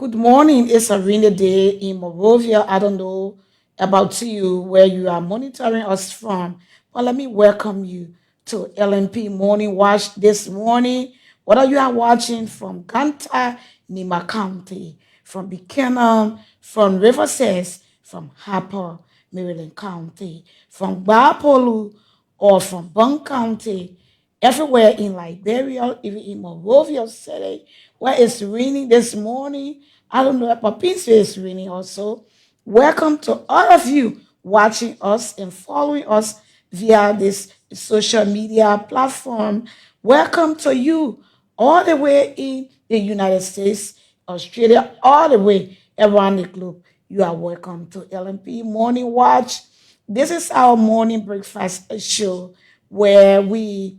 Good morning. It's a rainy day in Morovia. I don't know about you where you are monitoring us from, but let me welcome you to LNP Morning Watch this morning. Whether you are watching from Ganta, Nimba County, from Buchanan, from Riverside, from Harper, Maryland County, from Bapolu, or from Bong County, everywhere in Liberia, even in Monrovia City, where it's raining this morning. I don't know, but Pinso is raining also. Welcome to all of you watching us and following us via this social media platform. Welcome to you all the way in the United States, Australia, all the way around the globe. You are welcome to LMP Morning Watch. This is our morning breakfast show where we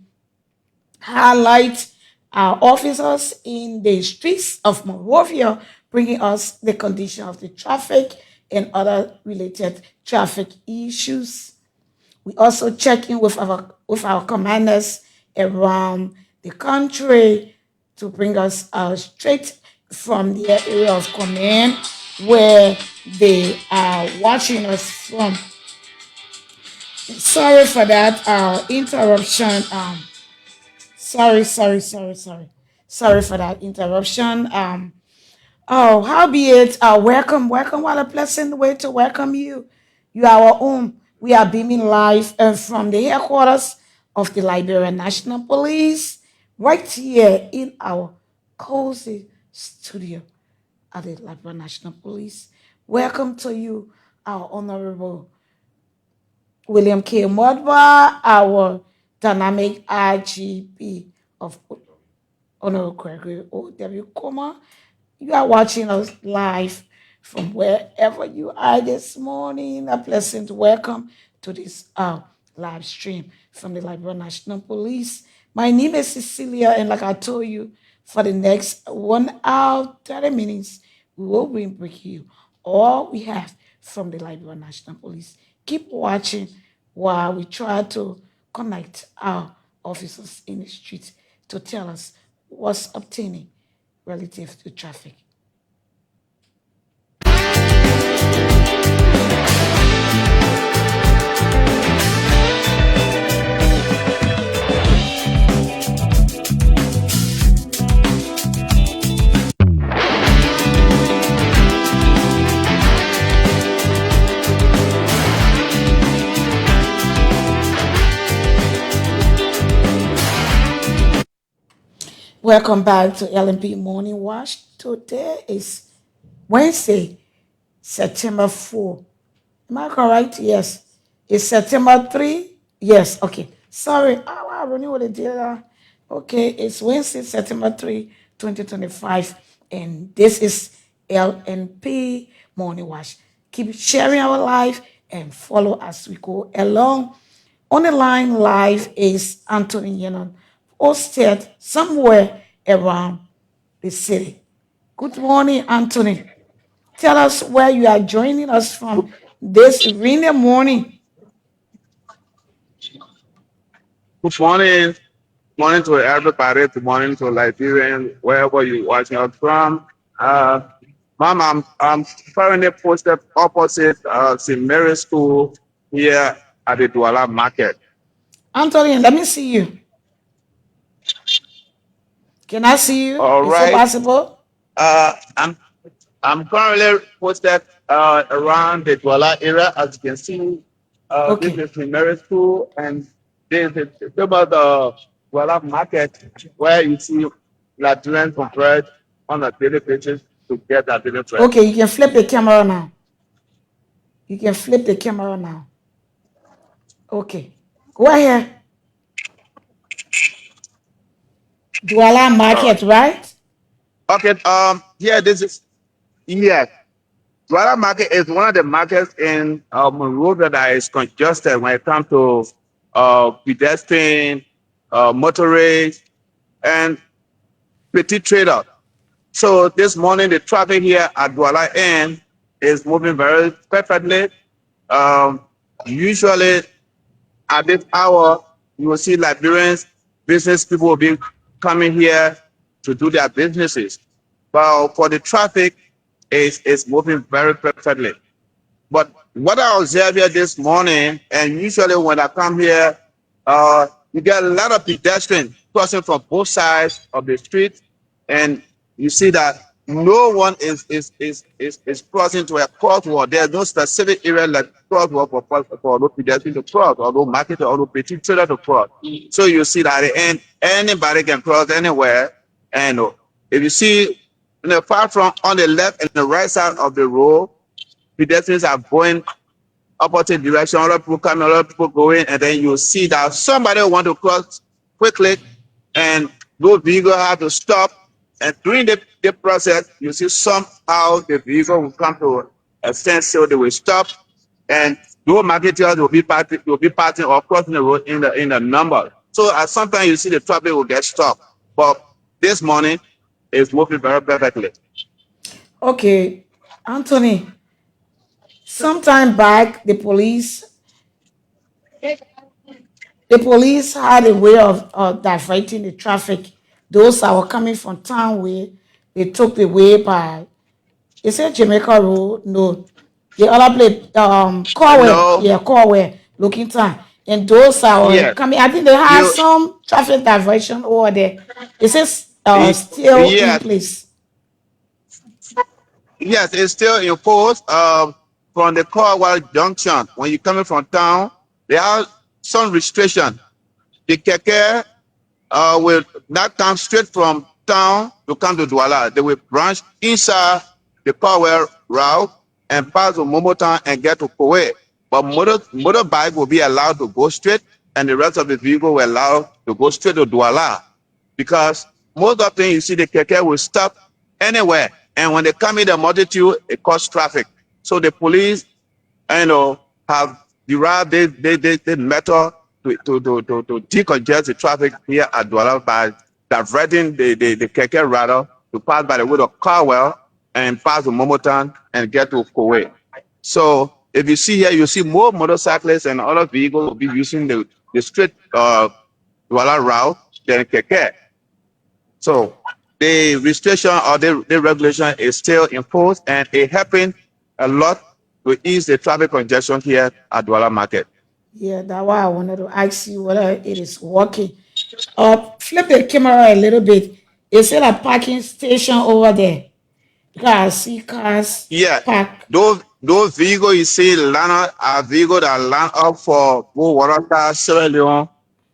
highlight our officers in the streets of Monrovia, bringing us the condition of the traffic and other related traffic issues. We also check in with our commanders around the country to bring us straight from their area of command where they are watching us from. Sorry for that interruption. Sorry for that interruption. Oh, howbeit, welcome. What a pleasant way to welcome you. You are our own. We are beaming live from the headquarters of the Liberian National Police, right here in our cozy studio at the Liberian National Police. Welcome to you, our honorable William K. Modwa, our dynamic IGP of Honorable Gregory O.W. Kuma. You are watching us live from wherever you are this morning. A pleasant welcome to this live stream from the Liberian National Police. My name is Cecilia, and like I told you, for the next 1 hour, 30 minutes, we will bring you all we have from the Liberian National Police. Keep watching while we try to connect our officers in the streets to tell us what's obtaining relative to traffic. Welcome back to LMP Morning Watch. Today is Wednesday, September 4. Am I correct? Yes. It's September 3? Yes. Okay. Sorry. I running with the dealer. Okay. It's Wednesday, September 3, 2025. And this is LNP Morning Watch. Keep sharing our live and follow as we go along. On the line live is Anthony Yenon, posted somewhere around the city. Good morning, Anthony. Tell us where you are joining us from this rainy morning. Good morning. Morning to everybody. Good morning to Liberian, wherever you're watching us from. Uh, Mom, I'm currently posted opposite St. Mary's School here at the Duala Market. Anthony, let me see you. Can I see you? All Is it right. possible? Uh, I'm I'm currently posted around the Duala area. As you can see, this Okay. is St. Mary's School, and this is about the Duala Market, where you see Nigerians convert on a daily basis to get that daily bread. Okay, you can flip the camera now. You can flip the camera now. Okay. Go ahead. Duala All right. Market, right? Okay. Yeah. This is yeah. Duala Market is one of the markets in Monrovia that is congested when it comes to pedestrian, motorists, and petty trader. So this morning, the traffic here at Duala End is moving very perfectly. Um, Usually at this hour, you will see Liberians, business people will be coming here to do their businesses. But for the traffic, is moving very perfectly. But what I observed here this morning, and usually when I come here, you get a lot of pedestrians crossing from both sides of the street, and you see that no one is crossing to a crosswalk. There's no specific area like crosswalk for no pedestrian to cross, or no market, or no petit trailer to cross. So you see that at the end, anybody can cross anywhere. And if you see, far from on the left and the right side of the road, pedestrians are going opposite direction, other people coming, other people going, and then you see that somebody want to cross quickly, and those vehicles have to stop. And during the process, you see somehow the vehicle will come to a standstill, they will stop, and those marketers will be passing or crossing the road in the number. So sometimes you see the traffic will get stopped. But this morning, it's moving very perfectly. Okay, Anthony. Sometime back, the police had a way of diverting the traffic. Those that were coming from town way, they took the way by, is it Jamaica Road? No, the other place, Corway, No, yeah, Corway, looking town. And those that were yes, coming, I think they had you, some traffic diversion over there. Is it still in yes, place? yes, it's still imposed from the Banana Junction. When you're coming from town, there are some restriction. The keke will not come straight from town to come to Duala. They will branch inside the Power route and pass to Momo Town and get to Kowe. But motorbike will be allowed to go straight, and the rest of the vehicle will allow to go straight to Duala, because most of the things you see the keke will stop anywhere, and when they come in the multitude, it causes traffic. So the police, have derived this method to decongest the traffic here at Duala by diverting the keke rather to pass by the way of Carwell and pass to Momotan and get to Kowe. So if you see here, you see more motorcyclists and other vehicles will be using the straight Duala route than keke. So the restriction or the regulation is still imposed, and it helping a lot to ease the traffic congestion here at Duala Market. Yeah, that's why I wanted to ask you whether it is working. Flip the camera a little bit. Is it a parking station over there? Because I see cars Yeah, parked. those vehicles you see line up are vehicles that line up for both Watertown, Sierra Leone,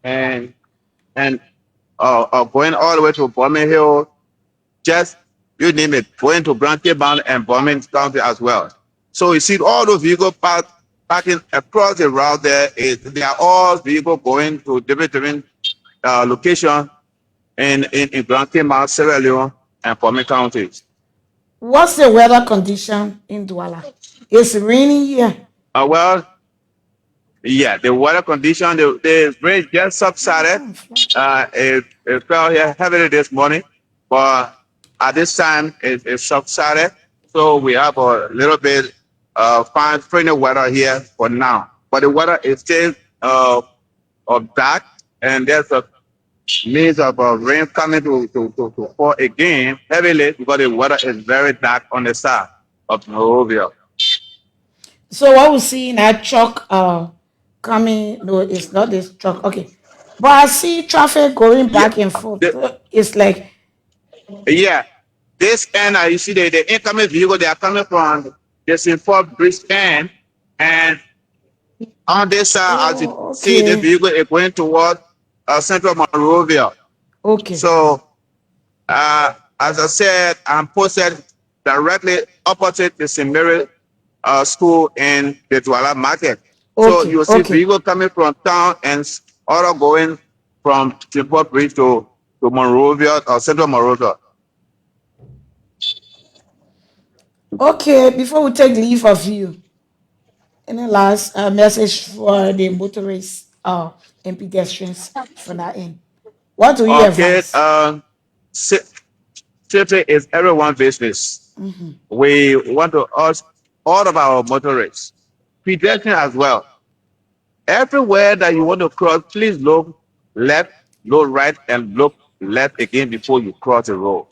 and and going all the way to Bombay Hill, just you name it, going to Blanket Bound and Bombay County as well. So you see all those vehicles parking across the route there. They are all vehicles going to different locations in Blanket Bound, Sierra Leone, and Bombay counties. What's the weather condition in Douala? It's raining here. Well, yeah, the weather condition, the rain just subsided. Oh, fly. It fell here heavily this morning, but at this time it subsided. So we have a little bit fine friendly weather here for now. But the weather is still dark, and there's a means of rain coming to fall again heavily, because the weather is very dark on the side of Monrovia. So what we see in that truck coming, no, it's not this truck. Okay. But I see traffic going Yeah. back and forth. The, It's like, Yeah, this end, you see the incoming vehicle, they are coming from the St. Paul Bridge end. And on this side, as you oh, see, the okay. vehicle is going toward Central Monrovia. Okay. So, as I said, I'm posted directly opposite the St. Mary school in the Duala market. So Okay. you'll see Okay. vehicle coming from town and other going from St. Paul Bridge to Monrovia or Central Monrovia. Okay. Before we take leave of you, any last message for the motorists and pedestrians from that end? What do you Okay, advise? sa- safety is everyone's business. We want to ask all of our motorists, pedestrians as well. Everywhere that you want to cross, please look left, look right, and look left again before you cross the road.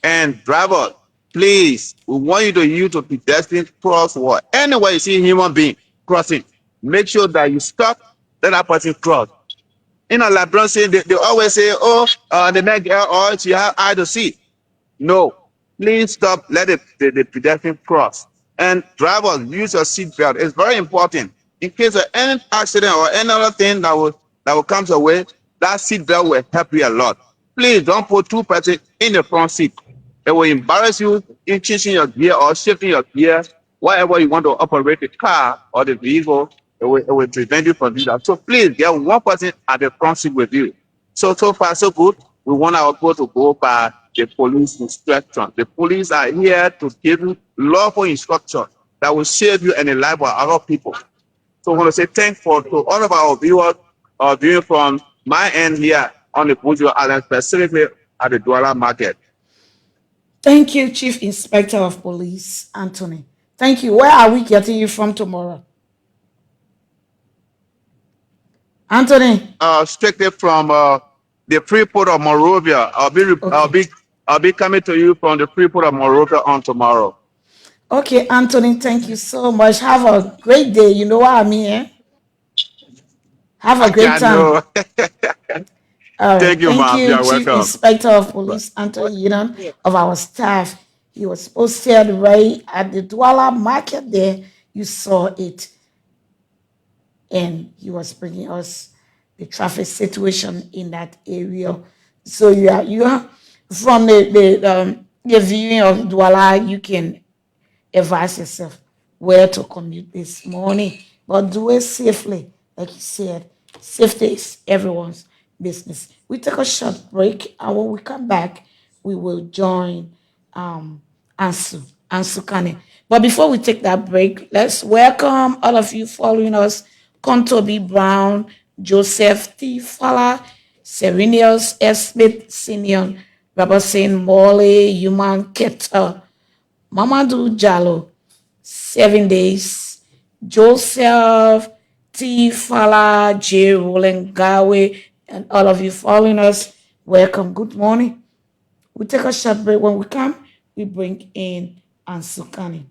And drivers, Please, we want you to use the pedestrian crosswalk. Anywhere you see a human being crossing, make sure that you stop, let that person cross. Liberian say they always say, oh, the next girl, or she have eye to see. No, please stop. Let the pedestrian cross. And drivers, use your seatbelt. It's very important. In case of any accident or any other thing that will come your way, that seatbelt will help you a lot. Please don't put two persons in the front seat. It will embarrass you in changing your gear or shifting your gear. Whatever you want to operate the car or the vehicle, it will prevent you from doing that. So please get one person at the front seat with you. So far, so good. We want our people to go by the police instruction. The police are here to give you lawful instruction that will save you and the life of other people. So I want to say thanks to all of our viewers viewing from my end here on the Bujo Island, specifically at the Duala market. Thank you, Chief Inspector of Police, Anthony. Thank you. Where are we getting you from tomorrow? Anthony. Strictly from the Freeport of Monrovia. Okay. I'll be coming to you from the Freeport of Monrovia on tomorrow. Okay, Anthony, thank you so much. Have a great day. You know what I mean, eh? Have a great I time. know. All right. Thank you, Thank ma'am. you, You're Chief welcome. Inspector of Police Anthony Yunan of our staff. He was posted right at the Duala market there. You saw it. And he was bringing us the traffic situation in that area. So you are from the viewing of Duala, you can advise yourself where to commute this morning, but do it safely. Like you said, safety is everyone's business. We take a short break, and when we come back, we will join um, Ansu Kane. But before we take that break, let's welcome all of you following us: Contobi Brown, Joseph T. Fala, Serenius S. Smith Senior, Robertson Morley, Human Keter, Mamadou Jallo, 7 days, Joseph T. Fala, J. Roland Gawe, and all of you following us, welcome. Good morning. We take a short break. When we come, we bring in Ansukani.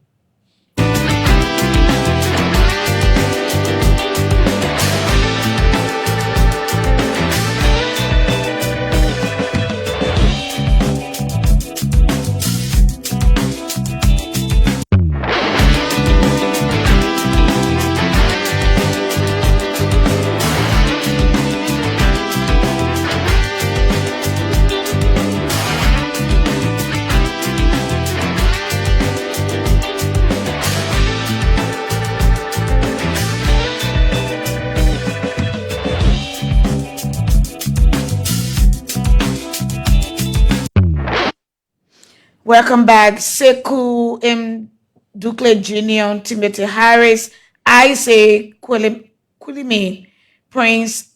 Welcome back, Sekou M. Ducle Jr., Timothy Harris, Isaac Quilimi, Prince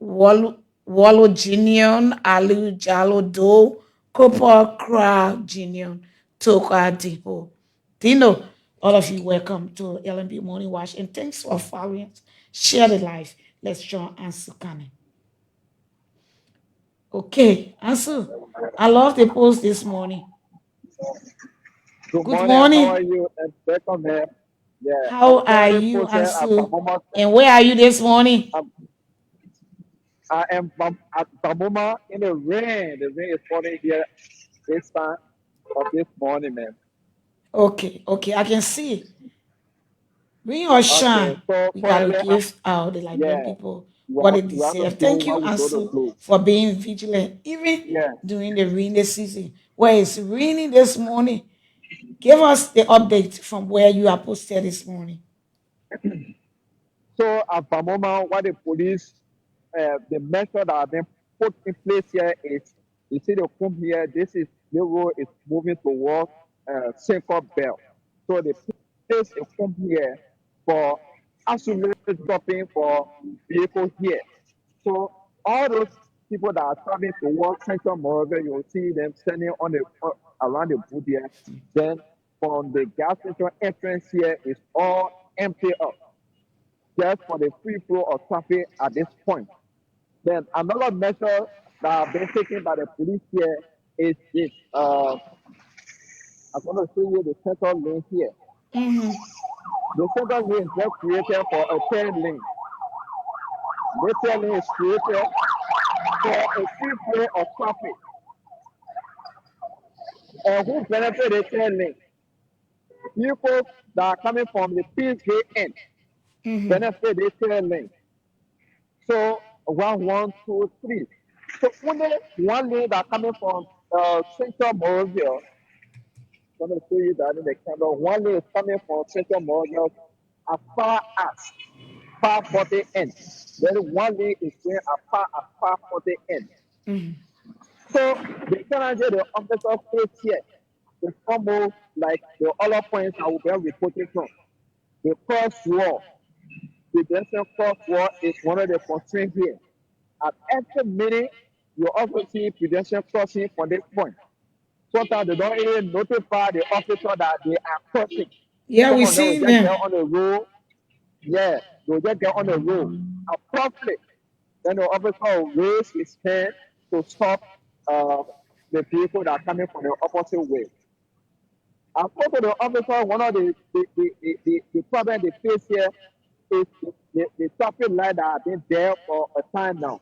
Wallo Jr., Ali Jallo Do, Cooper Kra Jr., Toka Dipo. Dino, all of you, welcome to LMP Morning Watch, and thanks for following us. Share the live. Let's join Ansu Kane. Okay, Ansu, I love the post this morning. Good Good morning. How are morning. you? And welcome here. Yeah, I How saw are the you, post here at Ansu? Bamoma. And where are you this morning? I am at Bamoma in the rain. The rain is falling here this time of this morning, man. Okay, I can see. Rain or Okay, shine, so we gotta currently, give out the Liberian yeah, people what they we have to deserve. do Thank you, what we go to Ansu, do. for being vigilant, even Yeah. during the rainy season. Where it's raining this morning, give us the update from where you are posted this morning. So at Bamoma, what the police, the measure that have been put in place here is, you see the come here, the road is moving towards St. Bell. So the place is come here for absolute stopping for vehicles here. So all those people that are traveling towards Central Moravia, you'll see them standing around the booth here. Then from the gas station entrance here is all empty up just for the free flow of traffic at this point. Then another measure that have been taken by the police here is this. I'm going to show you the center lane here. Mm-hmm. The center lane is just created for a turn lane. This turn lane is created for a free flow of traffic. And who benefit the turn lane? People that are coming from the Peace Gate end Mm-hmm. benefit the turn lane. So one, two, three. So only one lane that coming from Central Morovia. I'm going to show you that in the camera. One lane is coming from Central Morovia as far as far 40 end. Then one lane is going as far 40 end. Mm-hmm. So the challenge the officer face here is almost like the other points I will be reporting from. The crosswalk, the pedestrian crosswalk is one of the constraints here. At every minute, you also see pedestrian crossing from this point. Sometimes they don't even notify the officer that they are crossing. Yeah, Some we of them will seen just get them. on the road. Yeah, they'll just get on the road. Abruptly, then the officer will raise his hand to stop uh, the vehicle that are coming from the opposite way. According to the officer, one of the problem they face here is the traffic light that have been there for a time now.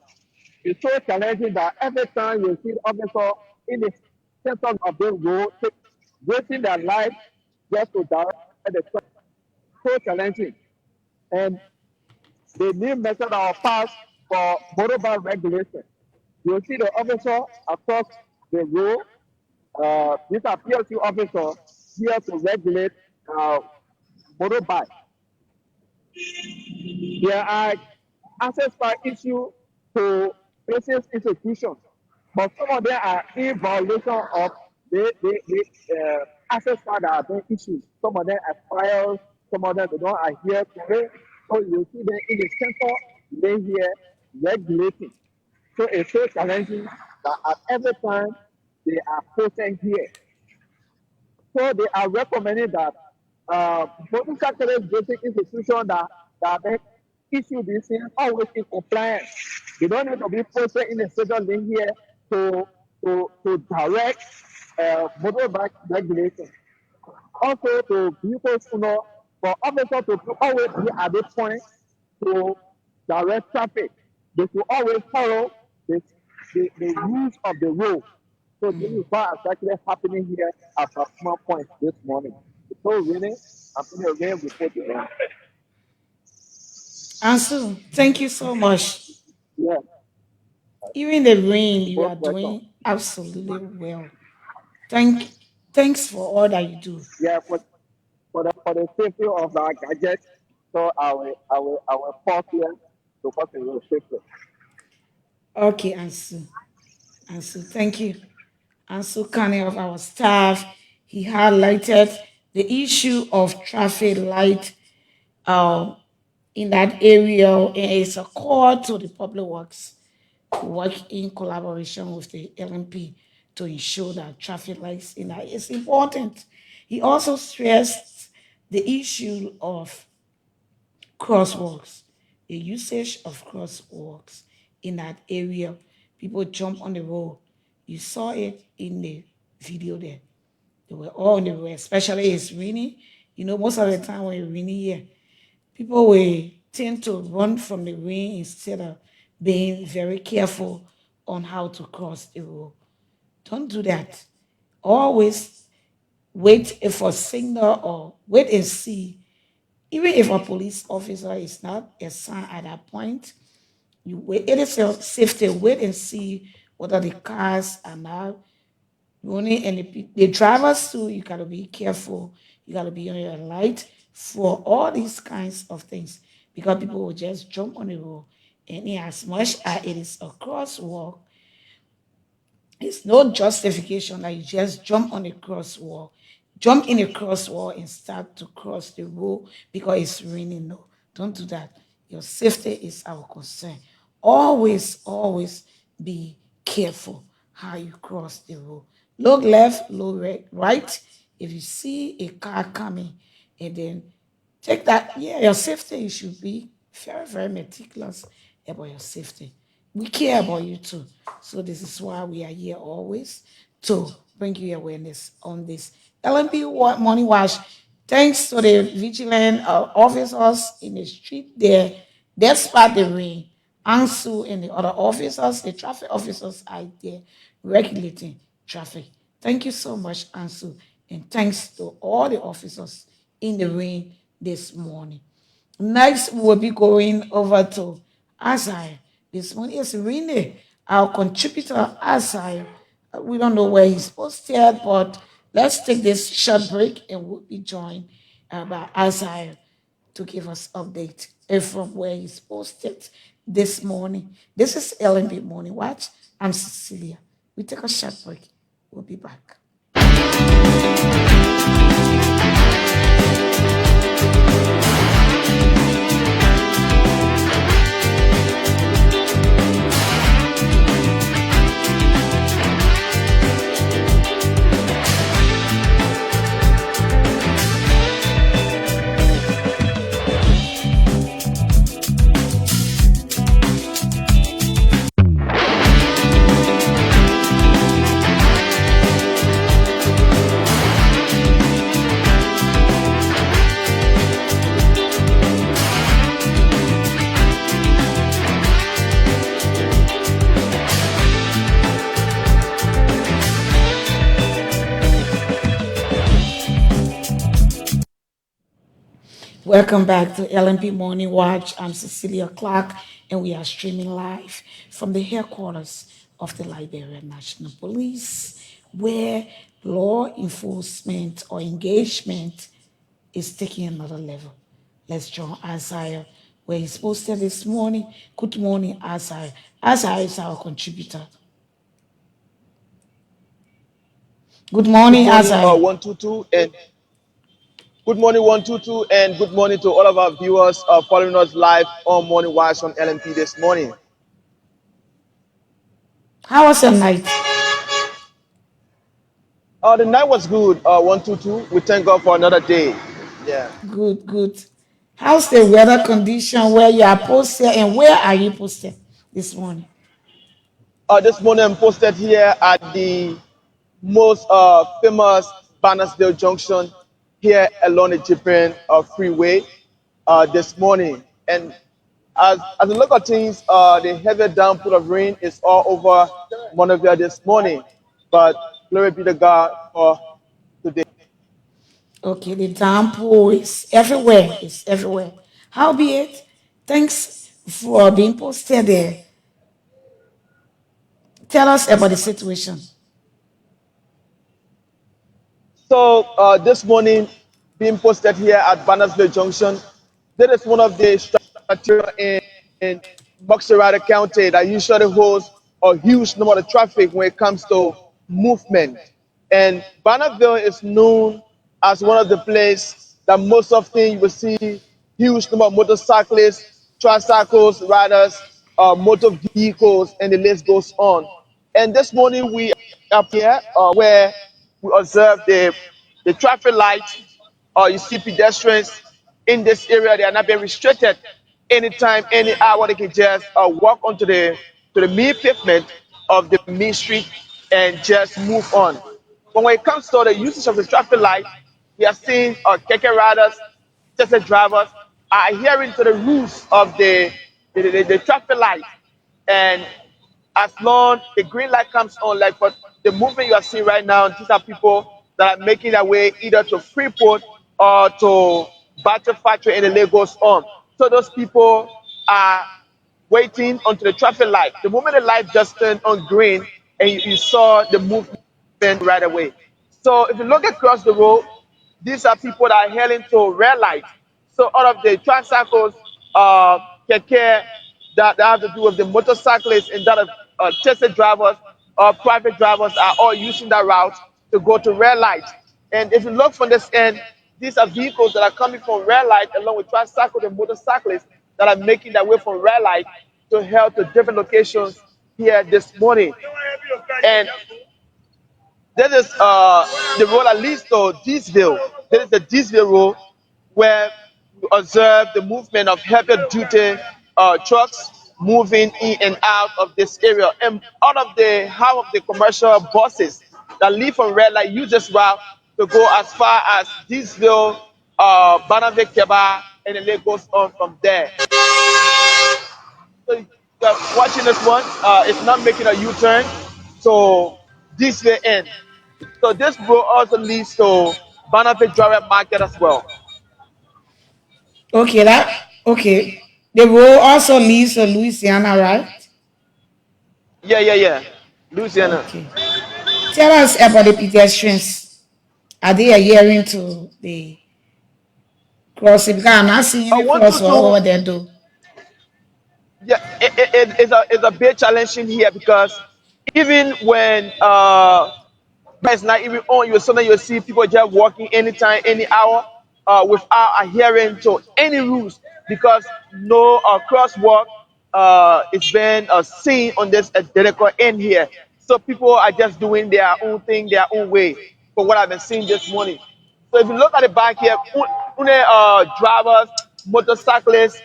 It's so challenging that every time you see the officer in the center of the road, waiting their life just to direct the traffic, so challenging. And the new method of pass for motorbike regulation. You see the officer across the road. These are PLC officers here to regulate uh, motorbike. There are access by issue to business institutions, but some of them are in violation of the access card that are being issued. Some of them expire, some of them they don't adhere to it. So you see them in the center lane here regulating. So it's so challenging that at every time they are posted here. So they are recommending that political college basic institution that they issue this thing always in compliance. They don't need to be posted in a certain link here to direct motorbike regulation. Also to vehicles, for officers to always be at this point to direct traffic. They should always follow the rules of the road. So this is what is actually happening here at a small point this morning. It's so raining. I'm going to rain reporting on. Ansu, thank you so much. Yeah, Even in the rain, you most are welcome. doing absolutely well. Thank, thanks for all that you do. Yeah, for the safety of our gadgets. So I will pause here to focus on the safety. Okay, Ansu. Ansu, thank you. Ansu Kane of our staff, he highlighted the issue of traffic light um, in that area, and it's a call to the public works to work in collaboration with the LMP to ensure that traffic lights in that is important. He also stressed the issue of crosswalks, the usage of crosswalks in that area. People jump on the road. You saw it in the video there. They were all on the road, especially it's raining. You know, most of the time when it's raining here, people will tend to run from the rain instead of being very careful on how to cross the road. Don't do that. Always wait for signal or wait and see. Even if a police officer is not assigned at that point, you wait. It is your safety. Wait and see whether the cars are not running and the drivers too. You gotta be careful. You gotta be on your light for all these kinds of things because people will just jump on the road. And in as much as it is a crosswalk, it's no justification that you just jump on a crosswalk, jump in a crosswalk and start to cross the road because it's raining. No, don't do that. Your safety is our concern. Always, always be careful how you cross the road. Look left, look right. If you see a car coming, and then take that. Yeah, your safety. You should be very, very meticulous about your safety. We care about you too. So this is why we are here always to bring you awareness on this. LMP Morning Watch, thanks to the vigilant officers in the street there, despite the rain, Ansu and the other officers, the traffic officers are there regulating traffic. Thank you so much, Ansu, and thanks to all the officers in the rain this morning. Next, we'll be going over to Azai. This one is Rene, our contributor, Azai. We don't know where he's posted, but let's take this short break and we'll be joined by Azai to give us update from where he's posted this morning. This is LNB Morning Watch. I'm Cecilia. We take a short break. We'll be back. Welcome back to LMP Morning Watch. I'm Cecilia Clark, and we are streaming live from the headquarters of the Liberian National Police, where law enforcement or engagement is taking another level. Let's join Isaiah, where he's posted this morning. Good morning, Isaiah. Isaiah is our contributor. Good morning, Isaiah. 122 and good morning 122 and good morning to all of our viewers following us live on Morning Watch on LMP this morning. How was your night? The night was good. 122. We thank God for another day. Yeah. Good, good. How's the weather condition where you are posted and where are you posted this morning? This morning I'm posted here at the most famous Bannersville Junction here along the Japan freeway this morning. And as a look at things, the heavy downpour of rain is all over Monrovia this morning. But glory be to God for today. Okay, the downpour is everywhere. It's everywhere. Howbeit, thanks for being posted there. Tell us about the situation. So this morning, being posted here at Bannersville Junction, this is one of the structures in Bannersville County that usually holds a huge number of traffic when it comes to movement. And Bannersville is known as one of the places that most often you will see huge number of motorcyclists, tricycles, riders, motor vehicles, and the list goes on. And this morning we are here where we observe the traffic lights. You see pedestrians in this area; they are not being restricted. Anytime, any hour, they can just walk onto the main pavement of the main street and just move on. But when it comes to the usage of the traffic light, we are seeing keke riders, taxi drivers are adhering to the rules of the traffic light. And as long the green light comes on, like for the movement you are seeing right now, these are people that are making their way either to Freeport or to Battery Factory in the Lagos on. So those people are waiting until the traffic light. The moment the light just turned on green and you saw the movement right away. So if you look across the road, these are people that are hailing to red light. So all of the tricycles, keke, that have to do with the motorcyclists and that of taxi drivers or private drivers are all using that route to go to red light. And if you look from this end, these are vehicles that are coming from red light along with tricycles and motorcyclists that are making their way from red light to head to different locations here this morning. And this is the road that leads to Deesville. This is the Deesville road where we observe the movement of heavy duty trucks moving in and out of this area. And out of the half of the commercial buses that leave from red light use this route to go as far as Deesville, Bannerville, Keba, and then it goes on from there. So watching this one, it's not making a U-turn, so this way in. So this road also leads to Bannerville Dry Market as well. Okay, okay. The road also leads to Louisiana, right? Yeah. Louisiana. Okay. Tell us about the pedestrians. Are they adhering to the crossing? Because I'm not seeing any One, two, crosswalk two. over there, though. Yeah, it's a big challenge in here because even when it's not even on you, sometimes you see people just walking anytime, any hour, without adhering to any rules because no crosswalk is being seen on this identical end here. So people are just doing their own thing, their own way, for what I've been seeing this morning. So if you look at the back here, drivers, motorcyclists,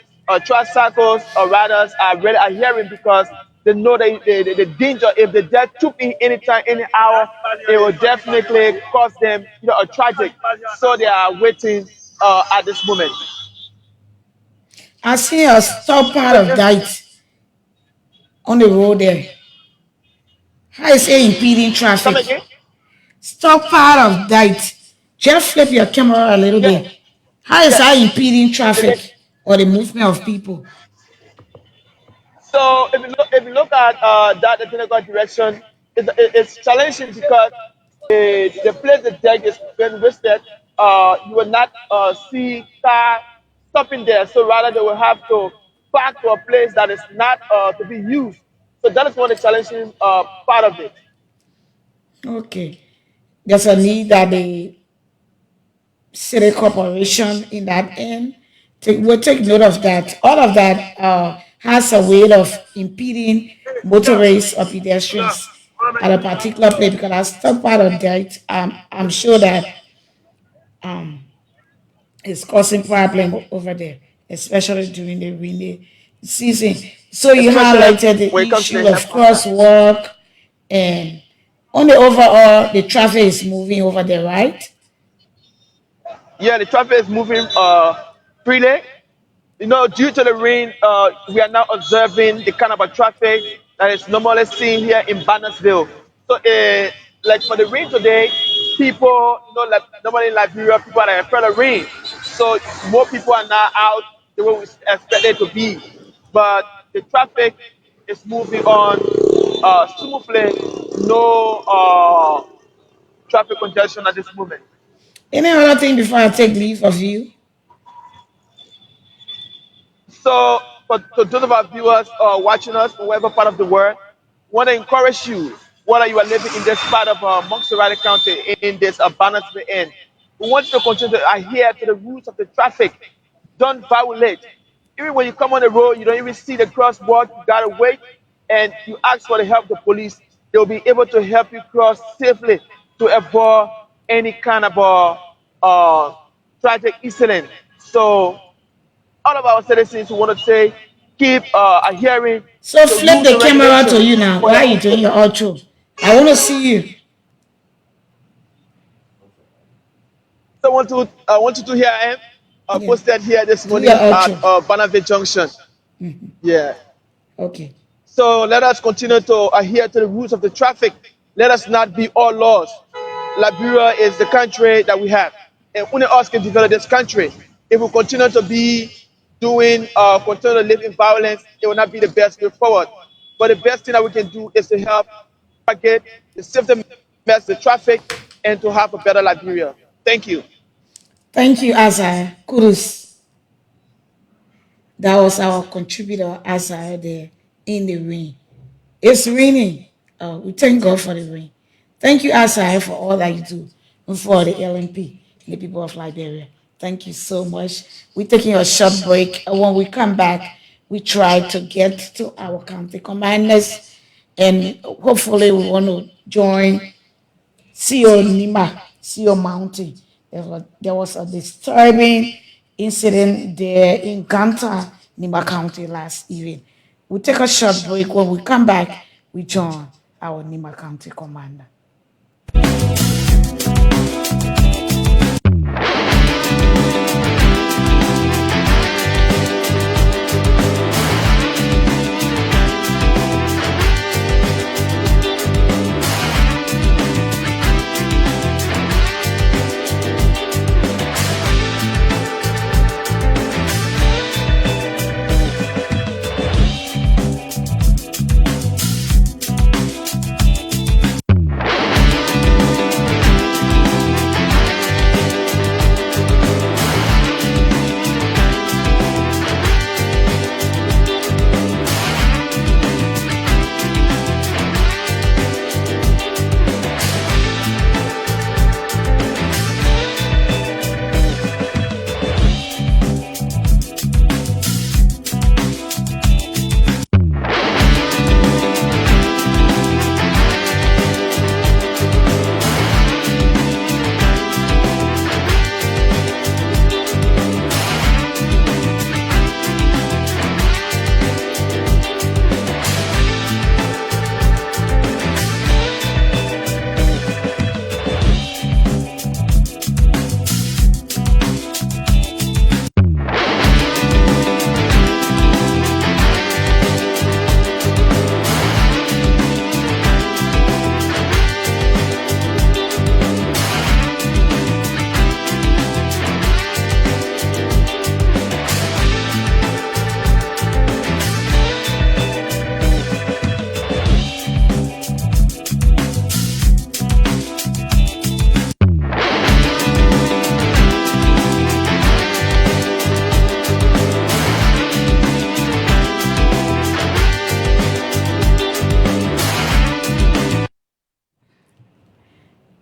tricycles, riders are really adhering because they know the danger. If they just trip in anytime, any hour, it will definitely cause them a tragic. So they are waiting at this moment. I see a stop part of that on the road there. How is it impeding Come traffic? again? Stop part of that. Just flip your camera a little Yeah, bit. How is yeah. that impeding The, traffic or the movement of people? So if you look at that technical direction, it's challenging because the place the deck is being listed, you will not see car stopping there. So rather they will have to park to a place that is not to be used. So that is one of the challenging part of it. Okay. There's a need that the city corporation in that end will take note of that. All of that has a way of impeding motorists or pedestrians at a particular place because I stop part of that. I'm sure that um, it's causing problem over there, especially during the rainy season. So you Especially highlighted when the it comes to the issue of headquarters. crosswalk and on the overall, the traffic is moving over there, right? Yeah, the traffic is moving freely. Due to the rain, we are now observing the kind of a traffic that is normally seen here in Bannersville. So, like for the rain today, people, like normally in Liberia, people are afraid of rain. So, more people are now out the way we expect it to be. But the traffic is moving on smoothly, no traffic congestion at this moment. Any other thing before I take leave of you? So, for those of our viewers watching us from whatever part of the world, want to encourage you, whether you are living in this part of Montserrat County, in this Bannersville end, we want you to continue to adhere to the rules of the traffic. Don't violate. Even when you come on the road, you don't even see the crosswalk, you gotta wait and you ask for the help of the police. They'll be able to help you cross safely to avoid any kind of tragic incident. So all of our citizens who want to say keep adhering So to the flip rules the and camera to regulations you now. for Why your are you own doing your safety. outro? I want to see you. So I want you to hear I am Yeah. posted here this Do your morning at outro. Bannerville Junction. Yeah. Okay. So let us continue to adhere to the rules of the traffic. Let us not be all lost. Liberia is the country that we have, and only us can develop this country. If we continue to be continue to live in violence, it will not be the best way forward. But the best thing that we can do is to help target the safety measures, the traffic, and to have a better Liberia. Thank you. Thank you, Azar. Kudos. That was our contributor, Azar, there in the rain. It's raining. We thank God for the rain. Thank you, Azar, for all that you do and for the LNP and the people of Liberia. Thank you so much. We're taking a short break. When we come back, we try to get to our county commanders and hopefully we want to join CEO Nimba, CEO Mountain. There was a disturbing incident there in Ganta, Nimba County last evening. We take a short break. When we come back, we join our Nimba County commander.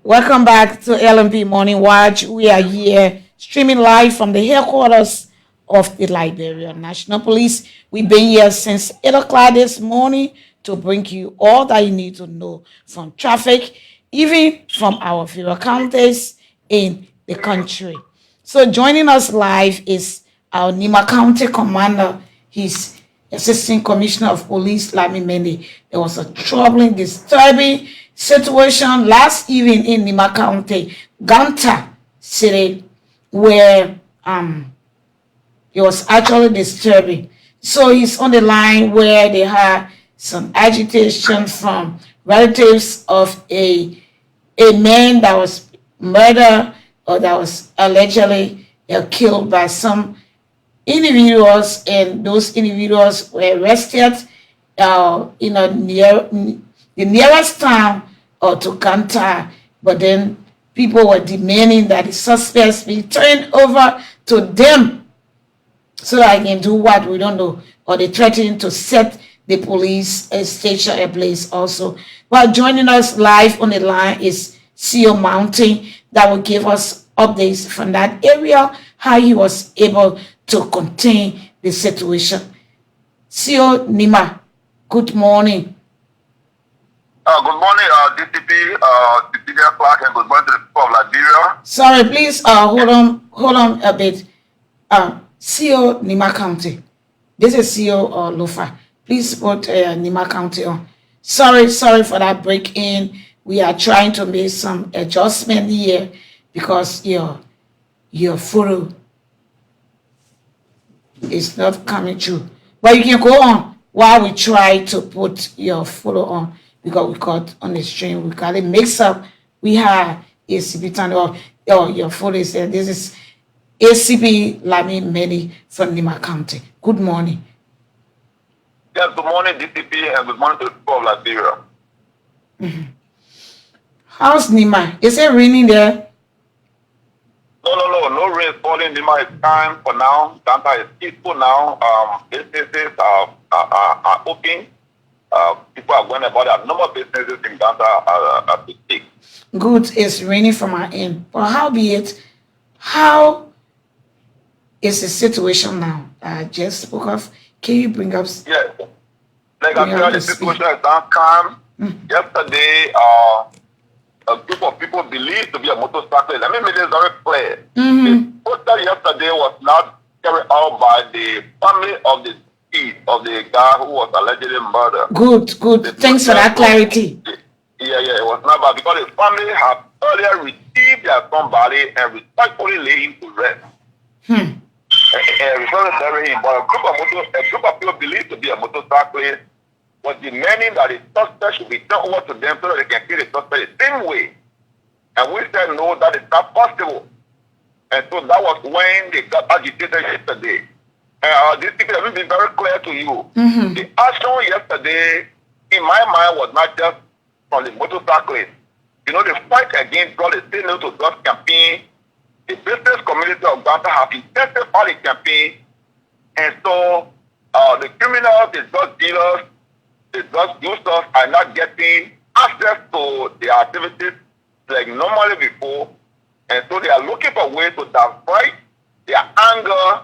Welcome back to LMP Morning Watch. We are here streaming live from the headquarters of the Liberia National Police. We've been here since 8 o'clock this morning to bring you all that you need to know from traffic, even from our various counties in the country. So joining us live is our Nimba County Commander. He's Assistant Commissioner of Police, Lami Mende. There was a troubling, disturbing situation last evening in Nimba County, Ganta City, where it was actually disturbing. So he's on the line where they had some agitation from relatives of a man that was murdered or that was allegedly killed by some individuals, and those individuals were arrested near the nearest town to Kanta, but then people were demanding that the suspects be turned over to them so that I can do what we don't know, or they threatening to set the police station ablaze also. Well, joining us live on the line is CO Mountain that will give us updates from that area, how he was able to contain the situation. CO Nimba, good morning. Good morning, DTP, Deputy Clark, and good morning to the people of Liberia. Sorry, please hold on a bit. CO Nimba County. This is CO Lofa. Please put Nimba County on. Sorry for that break in. We are trying to make some adjustment here because your photo is not coming through. But you can go on while we try to put your photo on, because we got on the stream, we got a mix up. We have ACP turn off. Your photo is there. This is ACP Lami Meni from Nimba County. Good morning. Yes, good morning, DTP, and good morning to the people of Liberia. Mm-hmm. How's Nimba? Is it raining there? No rain falling. Nimba is time for now. Ganta is peaceful now. Businesses are open. People are going about their normal businesses in Ganta as we speak. Good, it's raining from our end. But how is the situation now? I just spoke of. Can you bring up? Yes. Like I said, the situation is not calm. Yesterday, a group of people believed to be a motorcyclist. Let me make this very clear. The poster yesterday was not carried out by the family of the guy who was allegedly murdered. Good. Thanks for that clarity. it was not bad because the family had earlier received their somebody and respectfully laid him to rest. And referring to bury him, but a group of people believed to be a motorcyclist was demanding that the suspect should be turned over to them so that they can kill the suspect the same way. And we said no, that is not possible. And so that was when they got agitated yesterday. These people have been very clear to you. The action yesterday, in my mind, was not just from the motorcyclists. You know, the fight against drugs, the Say No to Drugs campaign, the business community of Ghana have intensified the campaign. And so the criminals, the drug dealers, the drug users are not getting access to their activities like normally before. And so they are looking for ways to divert their anger,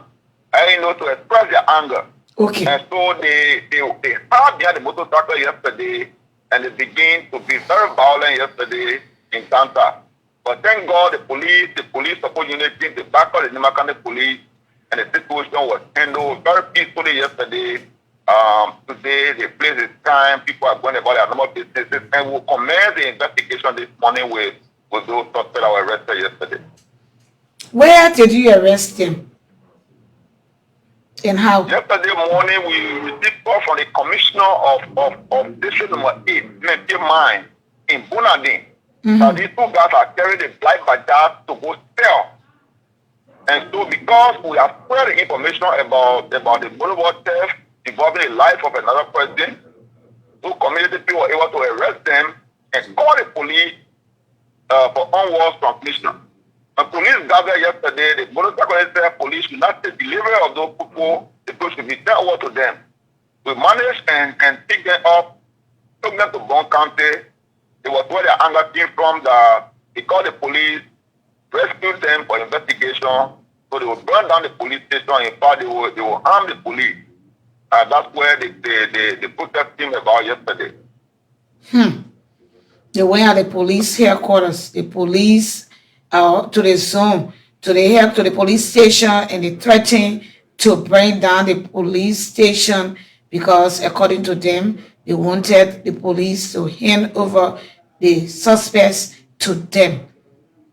to express their anger. Okay. And so they started behind the motorcycle yesterday, and they began to be very violent yesterday in Ghana. But thank God the police support unit came to back up the Nimba County police, and the situation was handled very peacefully yesterday. Today the place is calm, people are going about their normal businesses, and we'll commence the investigation this morning with those suspects that were arrested yesterday. Where did you arrest him? And how? Yesterday morning, we received call from the commissioner of district number 8, Memphis Mine, in Bunadin. That these two guys are carrying the black bajaj to go sell. And so because we have spread the information about the boulevard theft involving the life of another person, two community people were able to arrest them and call the police for onward transmission. The police gathered yesterday, the motorcycle police should not take delivery of those people, the people should be turned over to them. We managed and picked them up, took them to Bong County. It was where their anger came from, that they called the police, rescued them for investigation, so they will burn down the police station. In fact, they will harm the police. That's where they protest came about yesterday. They went at the police headquarters, the police to the zone, to the police station, and they threatened to bring down the police station because, according to them, they wanted the police to hand over the suspects to them.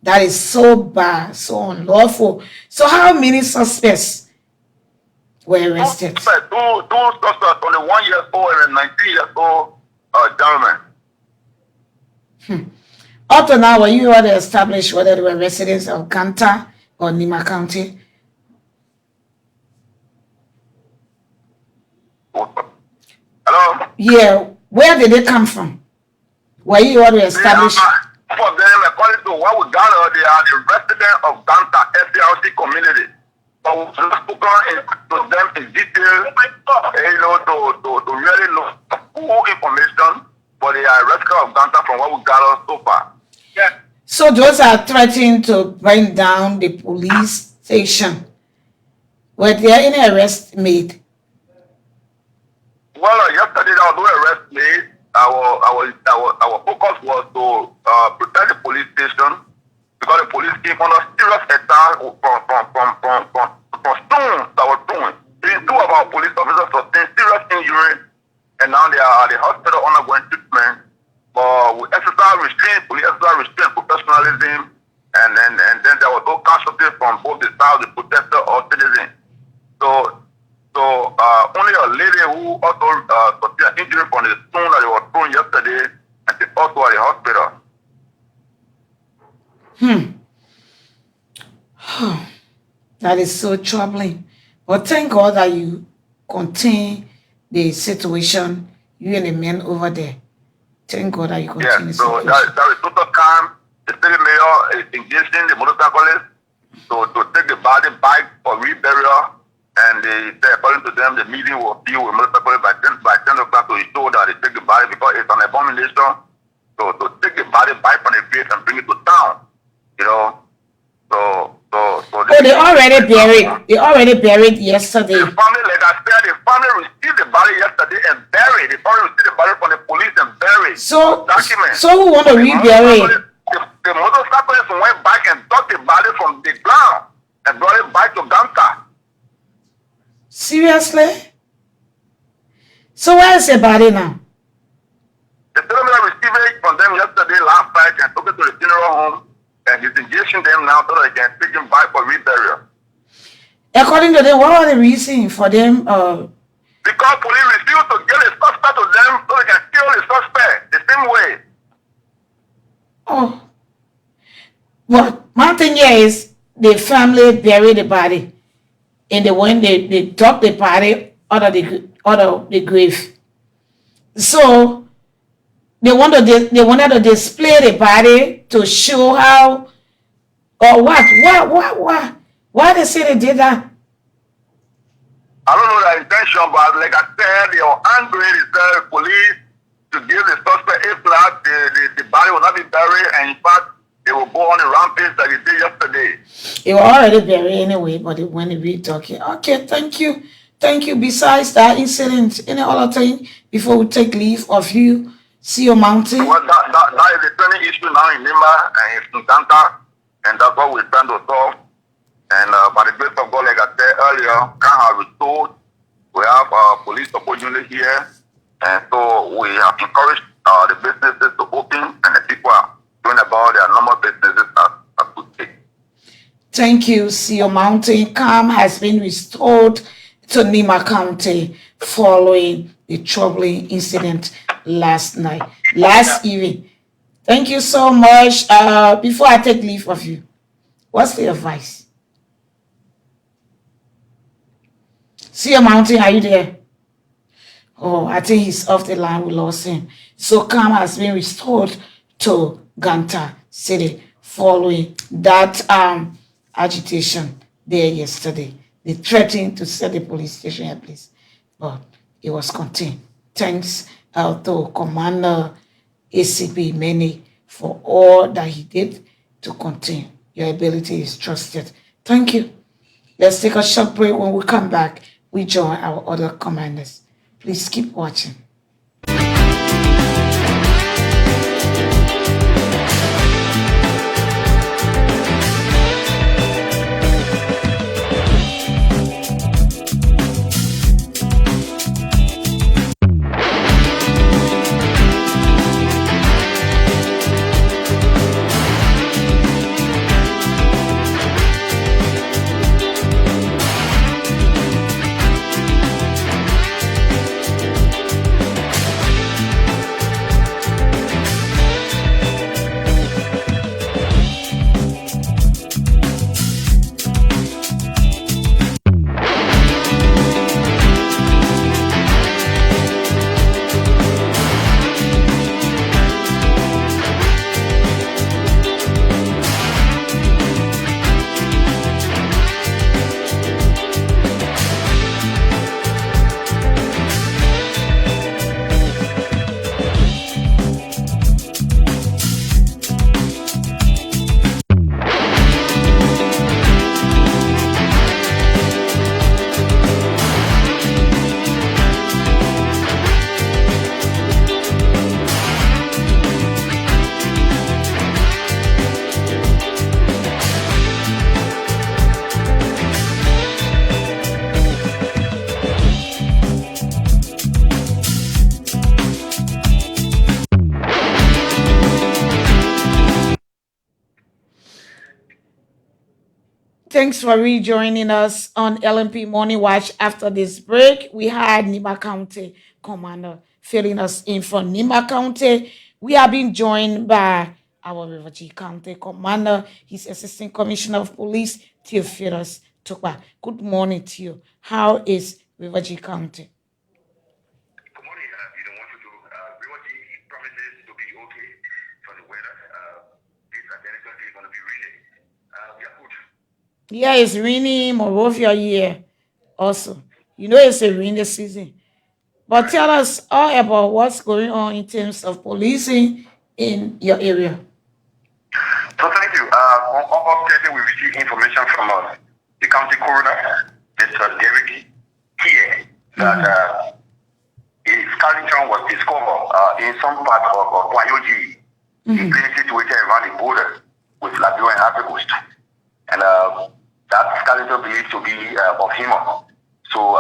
That is so bad, so unlawful. So how many suspects were arrested? Two suspects, 21 years old and a 19 years old gentleman. Up to now, were you able to establish whether they were residents of Ganta or Nimba County? Hello? Yeah, where did they come from? Were you able to establish? For them, according to what we gather, they are the residents of Ganta SDLC community. But we've spoken to them in detail, to really know full information. But they are residents of Ganta from what we gather so far. Yeah. So those are threatening to bring down the police station. Were there any arrests made? Well, yesterday there was no arrest made. Our focus was to protect the police station because the police came under serious attack from stones that were thrown. Two of our police officers sustained serious injury, and now they are at the hospital undergoing treatment. But we exercise restraint, police exercise restraint, professionalism, and then there was no casualties from both the sides, the protester or citizen. So only a lady who also sustained injury from the stone that they were thrown yesterday, and she's also at the hospital. That is so troubling. But thank God that you contain the situation, you and the men over there. Thank God that you contain the situation. So that is total calm. The city mayor is engaging the motorcyclists to take the body back for reburial. And they say, according to them, the meeting will be with motorcyclists by 10 o'clock to ensure that they take the body because it's an abomination. So to take the body back from the place and bring it to town, they already buried. They already buried yesterday. The family, like I said, the family received the body yesterday and buried. The family received the body from the police and buried. So who want to rebury? The motorcyclists went back and took the body from the ground and brought it back to Ganta. Seriously? So where is the body now? The settlement received it from them to the funeral home, and he's engaging them now so that they can take him back for reburial. According to them, what was the reason for them? Because police refused to get a suspect to them so they can kill the suspect the same way. Oh. But one thing here is the family buried the body. And they dug the body out of the grave. So they wanted to display the body to show how or what? Why they say they did that? I don't know their intention, but like I said, they are angry. They said police to give the suspect a flag, the body will not be buried, and in fact, they will go on a rampage that they did yesterday. It was already buried anyway, but when they be talking. Okay, thank you. Thank you. Besides that incident, any other thing before we take leave of you? See your mountain? Well, that is a training issue now in Nimba and in Sunganta, and that's what we're trying to solve. And by the grace of God, like I said earlier, can have restored. We have police support unit here, and so we have encouraged the businesses to open, and the people are doing about their normal businesses as we speak. Thank you. Seal Mountain calm has been restored to Nimba County following the troubling incident last evening. Thank you so much. Before I take leave of you, what's the advice? Seal Mountain, are you there? Oh, I think he's off the line. We lost him. So calm has been restored to Ganta City following that agitation there yesterday. They threatened to set the police station in place, but it was contained. Thanks to Commander ACP Many for all that he did to contain. Your ability is trusted. Thank you. Let's take a short break. When we come back, we join our other commanders. Please keep watching. Thanks for rejoining us on LMP Morning Watch. After this break, we had Nimba County Commander filling us in from Nimba County. We have been joined by our River County Commander, his Assistant Commissioner of Police, Theophilus Tukwa. Good morning to you. How is River County? Good morning. You don't want to River promises to be okay for the weather. This identical is going to be raining. We are good. Yeah, it's raining Morovia here also. You know it's a rainy season. But tell us all about what's going on in terms of policing in your area. So thank you. On August 30, we received information from the county coroner, Mr. Derek, here that a skeleton was discovered in some part of Wayoji, in place situated around the border with Liberia and Africa Coast. And that skeleton believed to be of him. So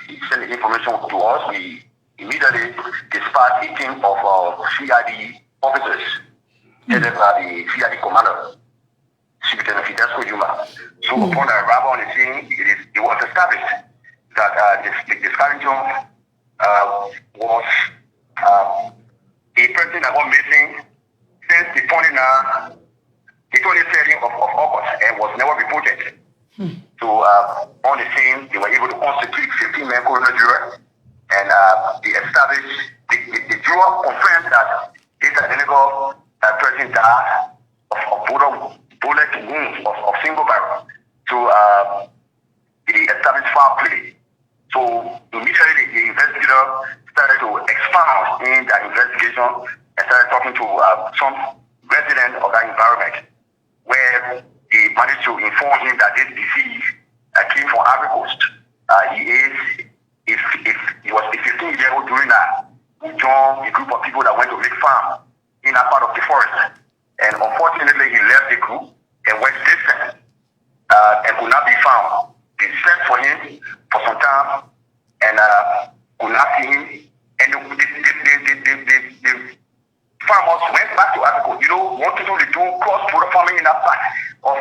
he sent the information to us. We immediately dispatched a team of CID officers headed headed by the CID commander, Superintendent Fidesco Juma. So upon arrival on the scene, it was established that the scavenging was a person that was missing since the 23rd of August and was never reported. So on the scene, they were able to constitute 15-man coroner jury, and they established, the jury confirmed that this identical person died of bullet wounds of single barrel. So they established foul play. So immediately the investigator started to expound in that investigation and started talking to some residents of that environment, where they managed to inform him that this disease came from Ivory Coast. He was a 15-year-old during that, who joined a group of people that went to make farm in that part of the forest. And unfortunately, he left the group and went distant and could not be found. They searched for him for some time and could not see him. And the farmers went back to Africa. You know, what to do, they do cross-border farming in that part of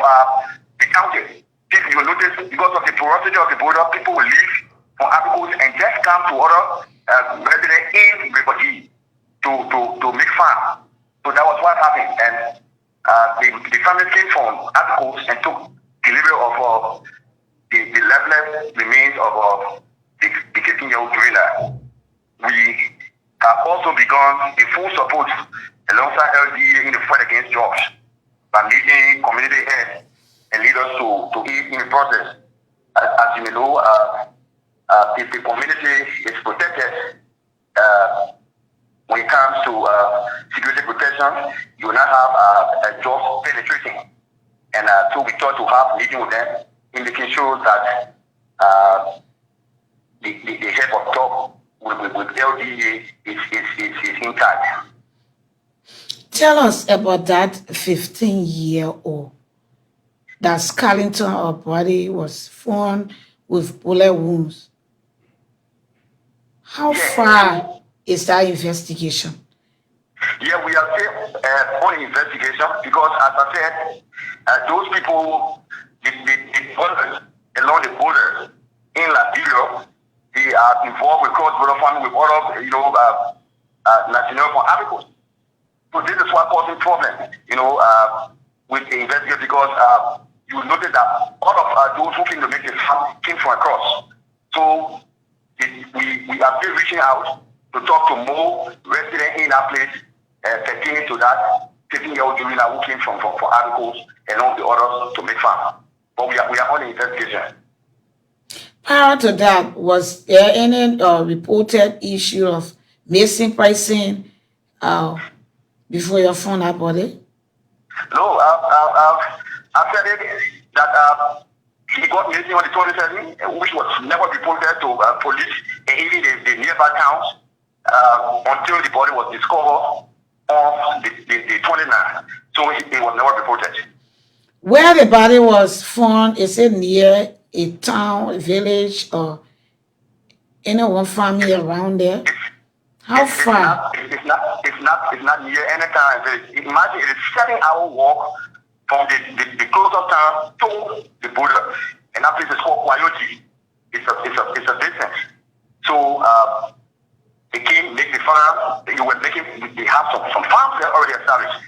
the county. If you notice, because of the porosity of the border, people will leave from Africa and just come to other residents in Riboti to make farm. So that was what happened. And the family came from Africa and took delivery of the lifeless remains of the 15-year-old gorilla. We have also begun a full support alongside LDA in the fight against drugs by meeting community heads and leaders to aid in the process. As you may know, if the community is protected, when it comes to security protection, you will not have drugs penetrating. And so we thought to have a meeting with them in making sure that the head of top with LDA is intact. Tell us about that 15-year-old. That skeleton of body was found with bullet wounds. How far is that investigation? Yeah, we are still on investigation because, as I said, those people, the borders, along the borders in Liberia, they are involved with cross-border farming with other, national from Africa. So this is what causing problem, with the investigation because you notice that all of those who came to make this farm came from across. So we are still reaching out to talk to more residents in that place pertaining to that 15-year-old gorilla who came from Africa and all the others to make farm. But we are on the investigation. Prior to that, was there any reported issue of missing person before you found that body? No, I've said it that he got missing on the 27th, which was never reported to police and even the nearby towns until the body was discovered on the 29th. So it was never reported. Where the body was found, is it near a town, a village, or anyone family around there? How far? It's not near any town. Imagine it is 7-hour walk from the closest town to the border, and that place is called Kwayoti. It's a distance. So they came make the farm. They have some farms there already established.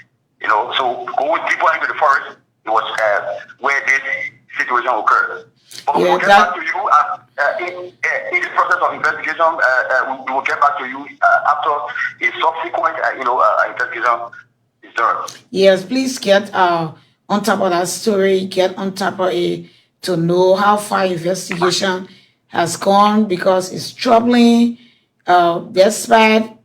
So going deeper into the forest, it was where this situation occurred. But we will get back to you in the process of investigation. We will get back to you after a subsequent, investigation is done. Yes, please get on top of that story. Get on top of it to know how far investigation has gone, because it's troubling. Despite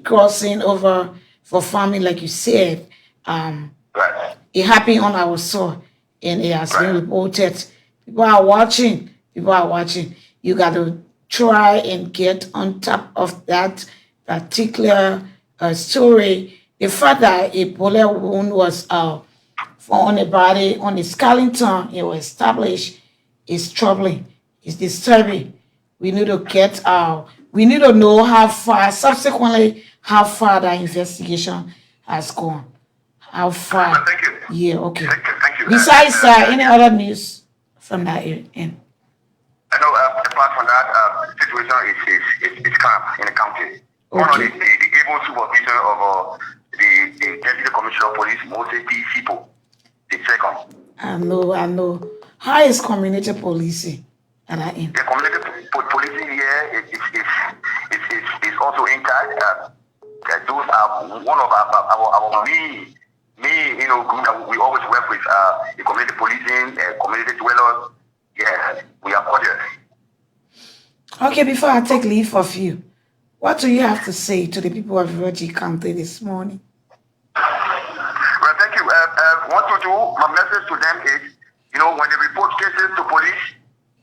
crossing over for farming, like you said, Right. it happened on our soil, and it has been reported. People are watching. You got to try and get on top of that particular story. The fact that a bullet wound was found on the body, on the skeleton, it was established, is troubling. It's disturbing. We need to get we need to know how far, subsequently, how far that investigation has gone. How far? Thank you. Yeah, okay. Thank you. Besides, any other news from that end? I know apart from that, situation is calm in the county. One of the able supervision of the Deputy Commissioner of Police, Moses P. Sipo, the second. I know. How is community policing at that end? The community policing here is also in charge. Those are one of our group that we always work with the community policing, community dwellers. Yeah, we are cordial. Okay, before I take leave of you, what do you have to say to the people of Bong County this morning? Well, thank you. What to do, my message to them is, when they report cases to police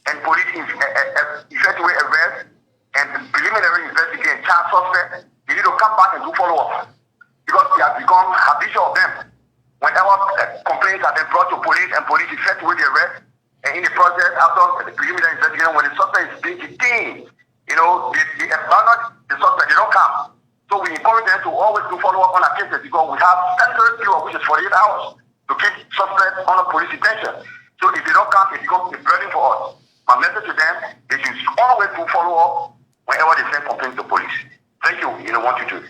and police effectively arrest and preliminary investigation charge suspect, they need to come back and do follow-up because they have become habitual of them. Whenever complaints have been brought to police and police effectively arrest, and in the process, after the preliminary investigation, when the suspect is being detained, they abandon the suspect, they don't come. So we encourage them to always do follow-up on our cases because we have standard period, which is 48 hours, to keep suspects under police detention. So if they don't come, it becomes a burden for us. My message to them is you should always do follow-up whenever they send complaints to police. Thank you. Want you to.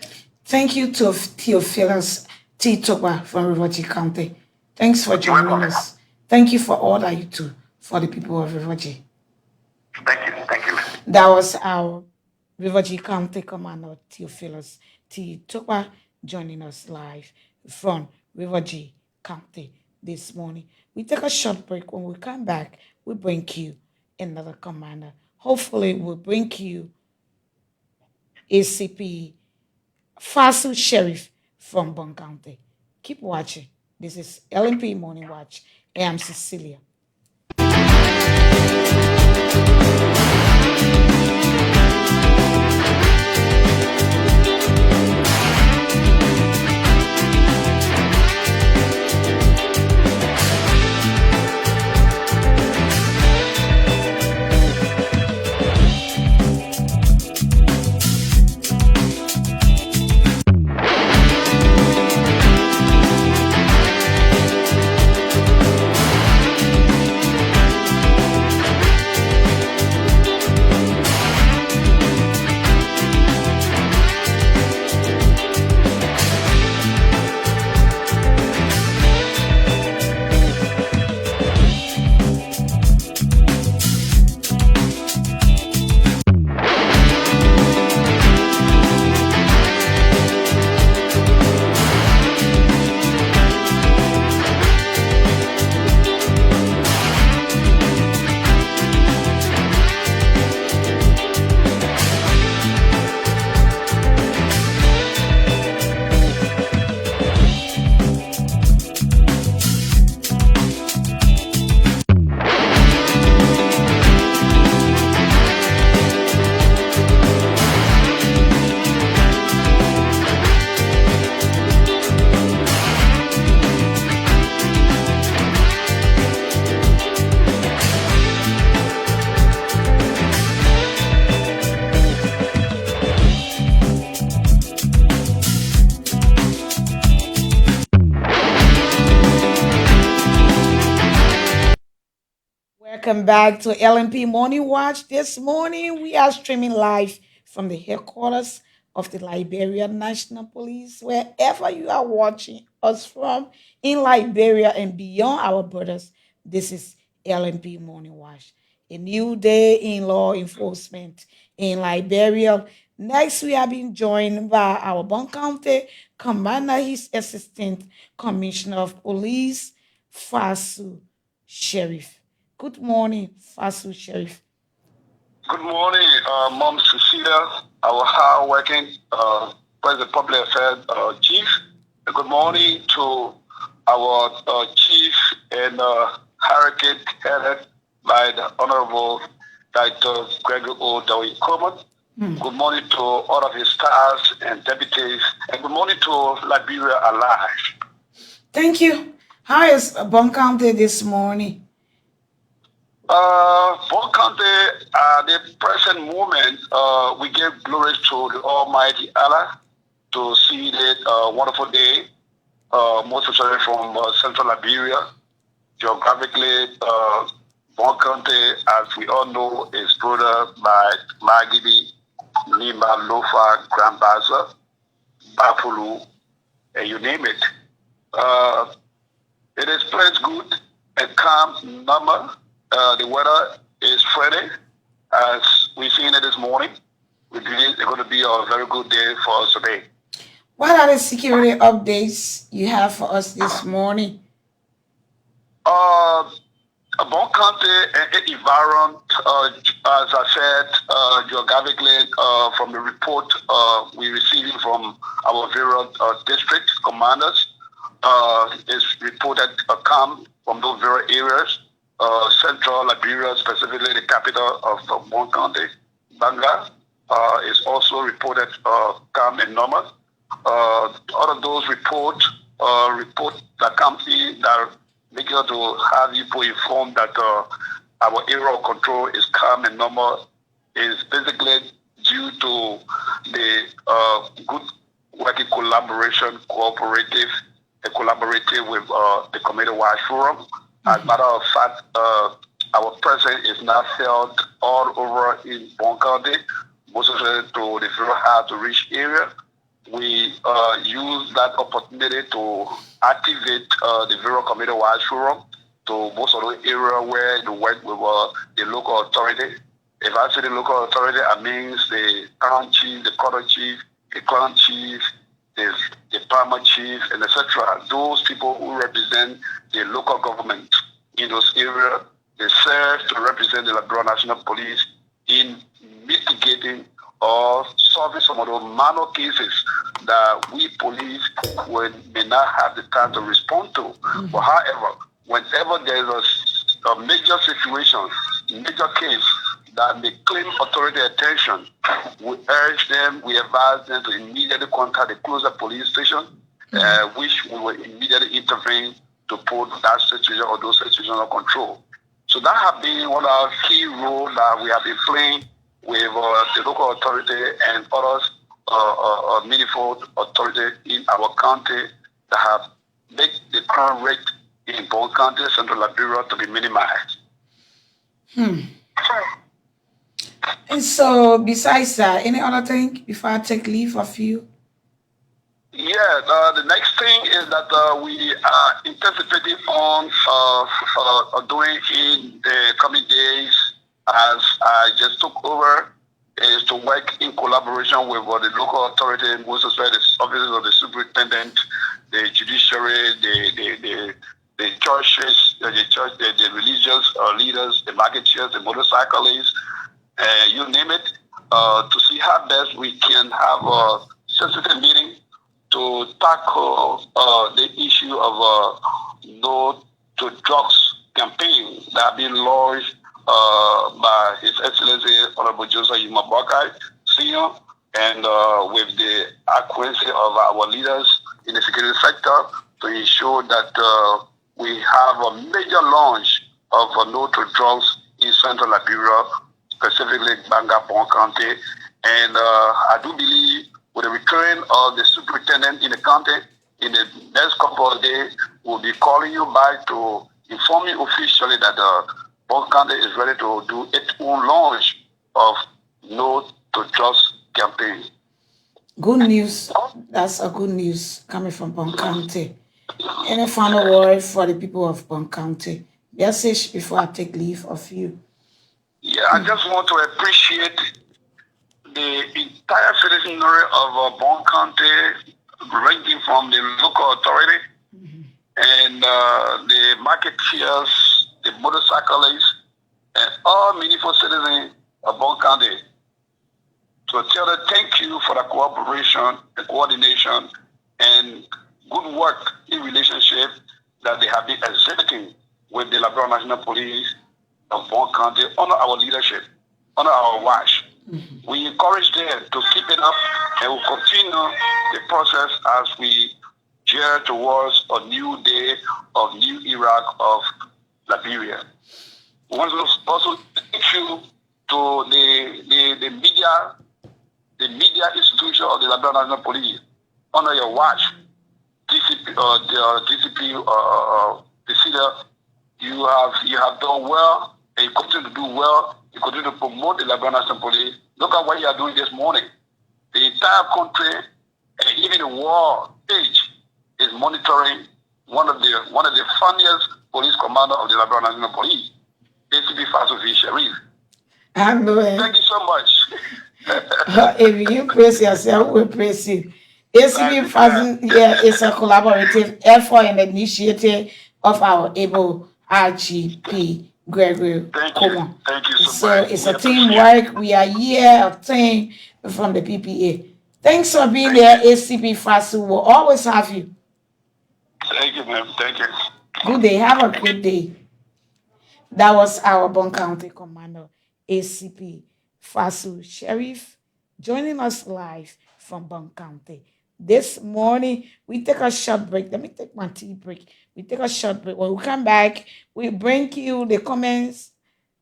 Thank you to Theophilus T. Toba from Bong County. Thanks for joining us. Thank you for all that you do for the people of Bong. Thank you. That was our Bong County Commander Theophilus T. Toba joining us live from Bong County this morning. We take a short break. When we come back, we bring you another commander. Hopefully, we'll bring you ACP Fasu Sheriff from Bong County. Keep watching. This is LMP Morning Watch. I am Cecilia. Welcome back to LMP Morning Watch. This morning, we are streaming live from the headquarters of the Liberia National Police. Wherever you are watching us from in Liberia and beyond our borders, this is LMP Morning Watch. A new day in law enforcement in Liberia. Next, we have been joined by our Bong County Commander, his Assistant Commissioner of Police, Fasu Sheriff. Good morning, Fasu Sheriff. Good morning, Mom Cecilia, our hard-working President Public Affairs Chief. Good morning to our Chief and Hurricane headed by the Honorable Dr. Gregory O. W. Coleman. Good morning to all of his staffs and deputies, and good morning to Liberia Alive. Thank you. How is Bong County this morning? Bong County, the present moment, we give glory to the Almighty Allah to see that wonderful day. most especially from central Liberia. Geographically, Bong County, as we all know, is bordered by Magidi, Nimba, Lofa, Grand Baza, Buffalo, and you name it. It is pretty good and calm, normal. The weather is friendly, as we've seen it this morning. We believe it's going to be a very good day for us today. What are the security updates you have for us this morning? Bong County and its environment, as I said, geographically, from the report we received from our various district commanders, is reported calm from those various areas. Central Liberia, specifically the capital of Bong County, Banga, is also reported calm and normal. All of those report that come in that make sure to have people informed that our area of control is calm and normal is basically due to the good working collaboration, collaborative with the Community Watch Forum. As a matter of fact, our presence is now felt all over in Bong County, most especially to the very hard to reach area. We use that opportunity to activate the Vero Community Watch Forum to most of the area where you work with the local authority. If I say the local authority, I mean the town chief, the quarter chief, the clan chief, the farmer chief, and etc. Those people who represent the local government in those areas, they serve to represent the Liberia National Police in mitigating or solving some of those minor cases that we police may not have the time to respond to. Mm-hmm. But however, whenever there's a major situation, major case that may claim authority attention, we urge them, we advise them to immediately contact the closest police station, which we will immediately intervene to put that situation or those situations under control. So that has been one of our key roles that we have been playing with the local authority and others, meaningful authority in our county that have made the crime rate in Bong County, Central Liberia, to be minimized. And so, besides that, any other thing before I take leave of you? Yeah, the next thing is that we are anticipating on doing in the coming days, as I just took over, is to work in collaboration with the local authority, most especially the offices of the superintendent, the judiciary, the churches, the religious leaders, the marketeers, the motorcyclists, you name it, to see how best we can have a sensitive meeting to tackle the issue of no to drugs campaign that have been launched by His Excellency Honorable Joseph Yumabakai Senior, and with the acquaintance of our leaders in the security sector to ensure that we have a major launch of no to drugs in Central Liberia, specifically Banga, Bong County. And I do believe with the return of the superintendent in the county, in the next couple of days, we'll be calling you back to inform you officially that Bong County is ready to do its own launch of No to Drugs campaign. Good news. That's a good news coming from Bong County. Any final word for the people of Bong County? Message before I take leave of you. Yeah, I just want to appreciate the entire citizenry of Bong County, ranging from the local authority and the marketeers, the motorcyclists, and all meaningful citizens of Bong County, to tell them thank you for the cooperation, the coordination, and good work in relationship that they have been exhibiting with the Liberia National Police of Bong County under our leadership, under our watch. We encourage them to keep it up, and we'll continue the process as we gear towards a new day of new era of Liberia. We want to also thank you to the media institution of the Liberia National Police under your watch. Discipline the DCP procedure, you have done well, and you continue to do well. You continue to promote the Liberian National Police. Look at what you are doing this morning. The entire country and even the world stage is monitoring one of the funniest police commander of the Liberian National Police, ACP Fasofi Sharif. I know it. Thank you so much. If you praise yourself, we praise you. ACB Fazin here is a collaborative effort and initiative of our able RGP Gregory Coleman. Thank you so So much. it's a teamwork. We are here, a team from the PPA. Thanks for being there, ACB Fasu. We'll always have you. Thank you, ma'am. Thank you. Good day. Have a great day. That was our Bong County Commander, ACP Fasu Sheriff, joining us live from Bong County. This morning, we take a short break. Let me take my tea break. We take a short break. When we come back, we bring you the comments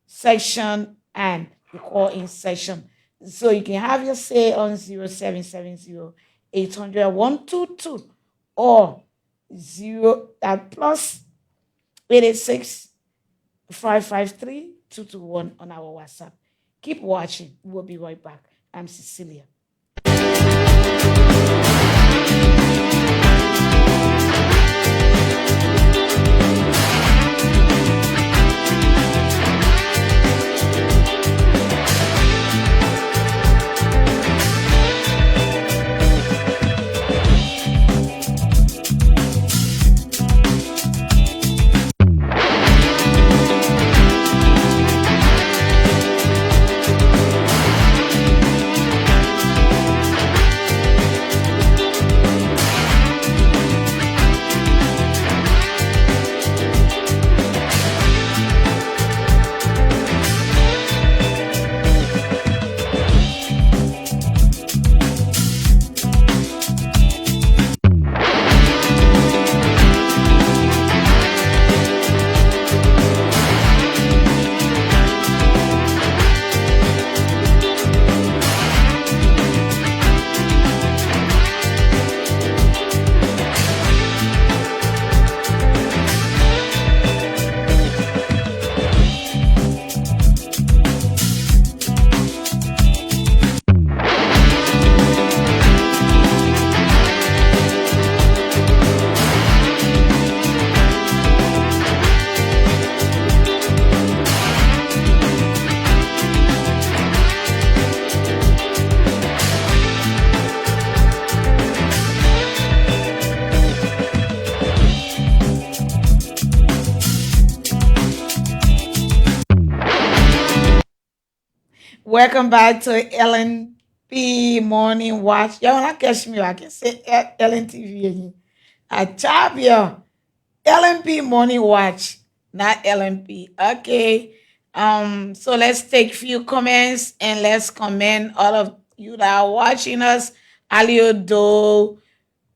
section and the call-in section. So you can have your say on 0770 800 122 or 0 plus 886 553-221 on our WhatsApp. Keep watching. We'll be right back. I'm Cecilia. Welcome back to LNP Morning Watch. Y'all not catch me. I can say LNTV. I chop you. LNP Morning Watch, not LNP. Okay. So let's take few comments and let's comment all of you that are watching us. Aliodo,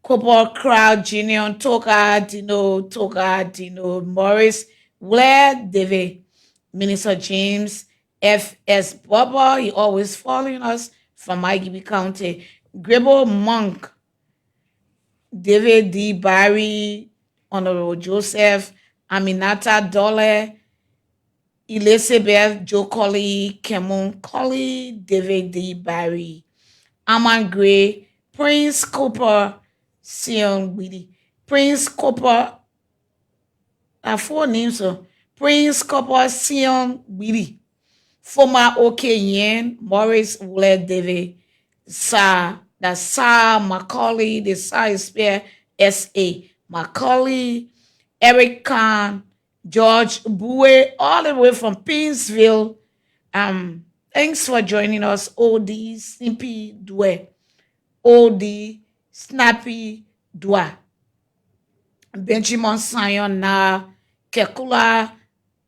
Cooper Crowd, Junior, Toka, Dino, Morris, Blair, David, Minister James, F.S. Bubba, he always following us from Ivy County. Gribble Monk, David D. Barry, Honorable Joseph, Aminata Dole, Elizabeth Joe Colley, Kemon Colley, David D. Barry, Aman Gray, Prince Cooper, Sion Willie, Prince Cooper, 4 names, so Prince Cooper, Sion Willie, former OK Yen, Morris Wule David, the Sir Macaulay, the Sir Spear S.A. Macaulay, Eric Khan, George Bue, all the way from Pinsville. Thanks for joining us, OD Snippy Dwe, OD Snappy Dwa, Benjamin Sion na Kekula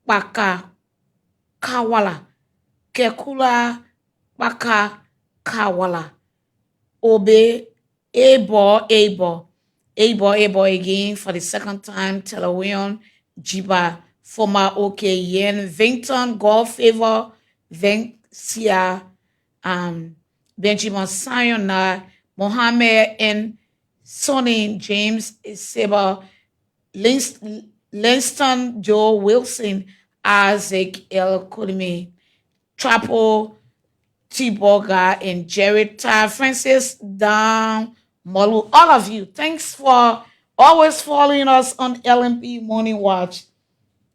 Baka Kawala, Kekula Baka Kawala, Obe Abo again for the second time, Telewion Jiba, former OK Yen, Vington, Golf Favor, Vencia, Benjamin Sayona, Mohammed N. Sonny James Isabel, Langston Joe Wilson, Isaac L. Kodime, Trapo T-Boga, and Jared Ty, Francis Down Molu. All of you, thanks for always following us on LMP Morning Watch.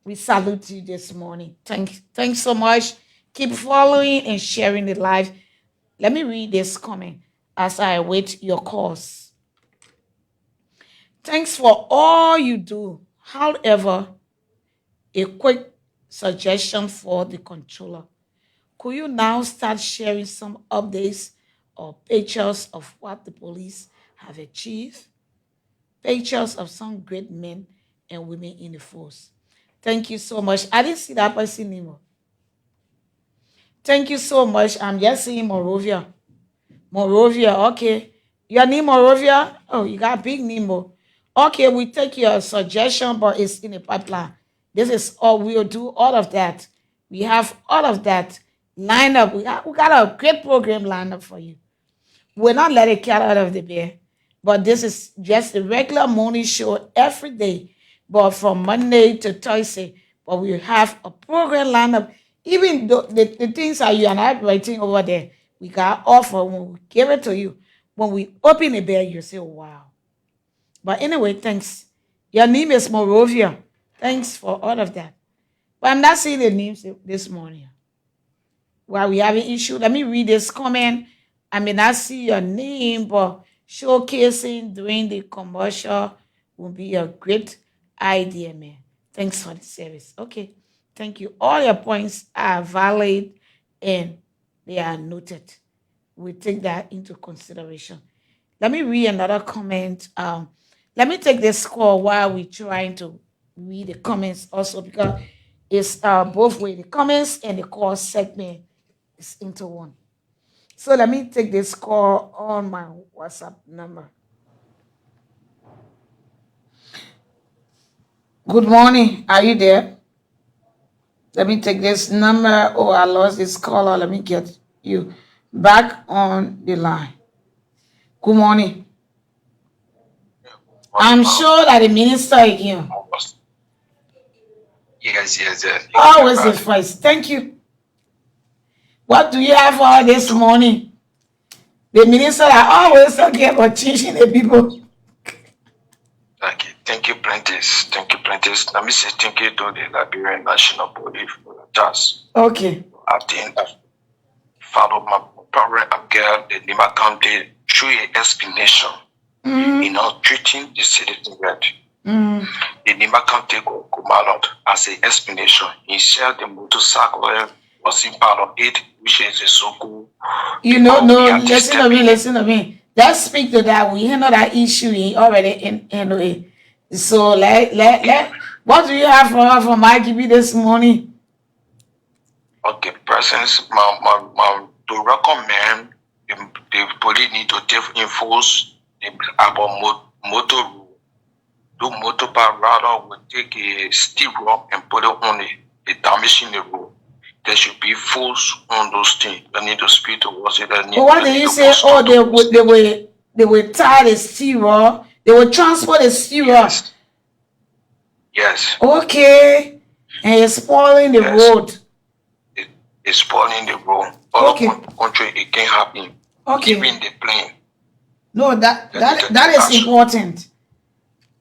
We salute you this morning. Thanks so much. Keep following and sharing the live. Let me read this comment as I await your calls. Thanks for all you do. However, a quick suggestion for the controller. Could you now start sharing some updates or pictures of what the police have achieved? Pictures of some great men and women in the force. Thank you so much. I didn't see that person anymore. Thank you so much. I'm just seeing Morovia. Morovia, okay. Your name Morovia? Oh, you got big Nemo. Okay, we take your suggestion, but it's in the pipeline. This is all we'll do, all of that. We have all of that lined up. We got a great program lined up for you. We're not letting cat out of the bag, but this is just a regular morning show every day, but from Monday to Thursday. But we have a program lined up. Even though the things that you and I writing over there, we got offer when we give it to you. When we open the bag, you say, wow. But anyway, thanks. Your name is Morovia. Thanks for all of that. But I'm not seeing the names this morning. While we have an issue, let me read this comment. I may not see your name, but showcasing during the commercial will be a great idea, man. Thanks for the service. Okay, thank you. All your points are valid and they are noted. We take that into consideration. Let me read another comment. Let me take this call while we're trying to read the comments also because it's both way. The comments and the call segment is into one. So let me take this call on my WhatsApp number. Good morning. Are you there? Let me take this number. Oh, I lost this caller. Let me get you back on the line. Good morning. I'm sure that the minister again. Yes. Always the first. Thank you. What do you have for this morning? The minister are always talking about teaching the people. Thank you, Prentice. Let me say thank you to the Liberian National Body for the chance. Okay. I think I followed my parent and girl, the Nimba County, through an explanation. Treating the citizen right. The Nimba County go out as an explanation. He said the motorcycle was in part of it, which is a so good. Listen to me. Let's speak to that. We handle that issue already anyway. So what do you have for her from IGB this morning? Okay, presence, to recommend the police need to enforce about motor rule. Do motor bar rather will take a steel rope and put it on the damaging the road. There should be force on those things. They need to speak towards it. But what did you say? Oh, they will tie the steel rope. They will transport the steel rope. Yes. Okay. And it's spoiling the road. It's spoiling the road. All over the country, it can happen. Okay. Even the plane. No, that is important.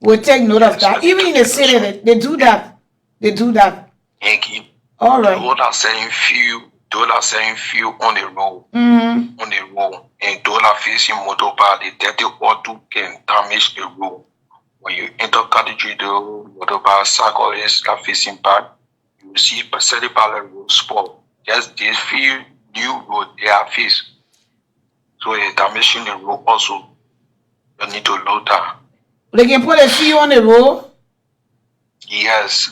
We'll take note of that. Even in the city, they do that. Thank you. All right. Those are saying few on the road. Mm-hmm. On the road. And those are facing motor bar, the 30 or 2 can damage the road. When you enter category, the motor bar cyclists are facing back. You will see percentage parallel road spot. Just this few new road they are faced. So they're damaging the road also. You need to load that. They can put a fee on the road? Yes.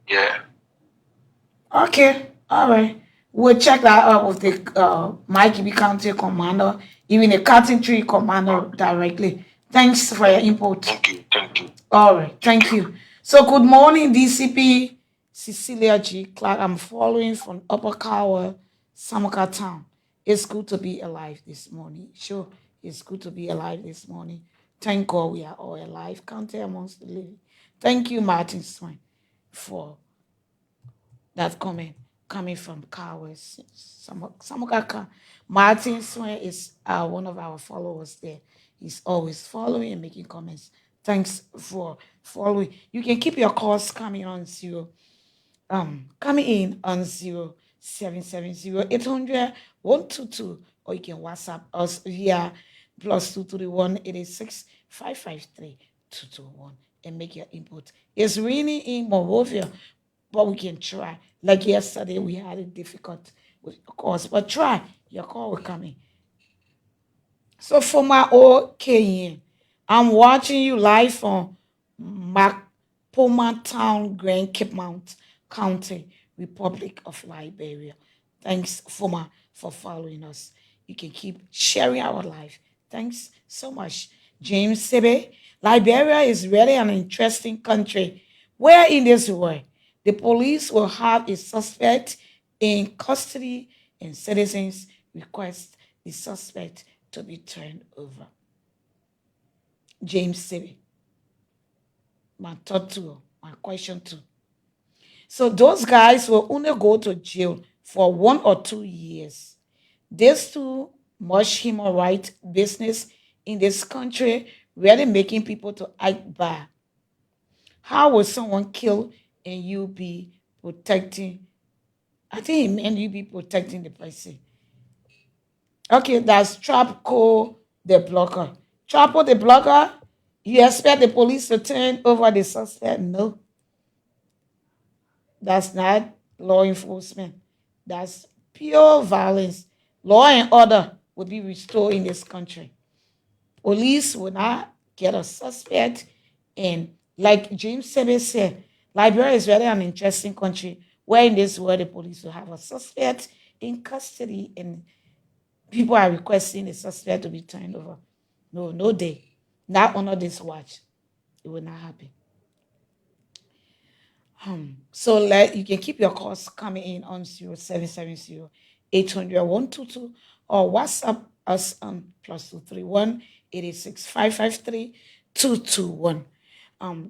Yeah. Okay. All right. We'll check that out with the Mikey County commander, even the Cotton Tree commander directly. Thanks for your input. Thank you. All right. Thank you. So good morning, DCP Cecilia G. Clark. I'm following from Upper Kawa, Samaka Town. It's good to be alive this morning. Sure, it's good to be alive this morning. thank God we are all alive, counted amongst the living. Thank you, Martin Swain, for that comment coming from Cowes. Samukaka. Martin Swain is one of our followers there. He's always following and making comments. Thanks for following. You can keep your calls coming on coming in on 0770-800-122, or you can WhatsApp us via +231-86-553-221 and make your input. It's raining in Monrovia, but we can try. Like yesterday, we had it difficult with calls, but try. Your call will come in. So for my OKN, I'm watching you live on Macpoma Town, Grand Cape Mount County, Republic of Liberia. Thanks, Foma, for following us. You can keep sharing our life. Thanks so much. James Sebe, Liberia is really an interesting country. Where in this world, the police will have a suspect in custody and citizens request the suspect to be turned over. James Sebe. My thought two, my question two. So those guys will only go to jail for 1 or 2 years. There's too much human rights business in this country, really making people to act bad. How will someone kill and you be protecting? I think he meant you be protecting the person. Okay, that's Trapco the blocker. Trapo the blocker, you expect the police to turn over the suspect? No. That's not law enforcement. That's pure violence. Law and order will be restored in this country. Police will not get a suspect. And like James Sebe said, Liberia is really an interesting country where in this world the police will have a suspect in custody and people are requesting the suspect to be turned over. No day. Not under this watch. It will not happen. So you can keep your calls coming in on 0770-800-122 or WhatsApp us on +231-886-553-221.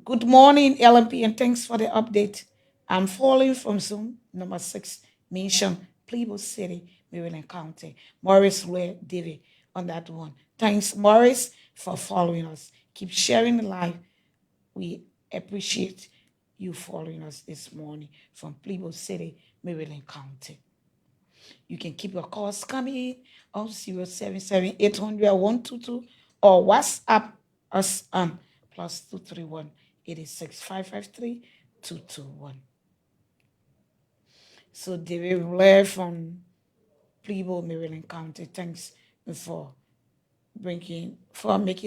Good morning, LMP, and thanks for the update. I'm following from Zoom number 6, Mission, Plebo City, Maryland County. Morris Ray David on that one. Thanks, Morris, for following us. Keep sharing the live. We appreciate you following us this morning from Plebo City, Maryland County. You can keep your calls coming in on 077-800-122 or WhatsApp us on +231-886-553-221. So David Blair from Plebo, Maryland County, thanks for making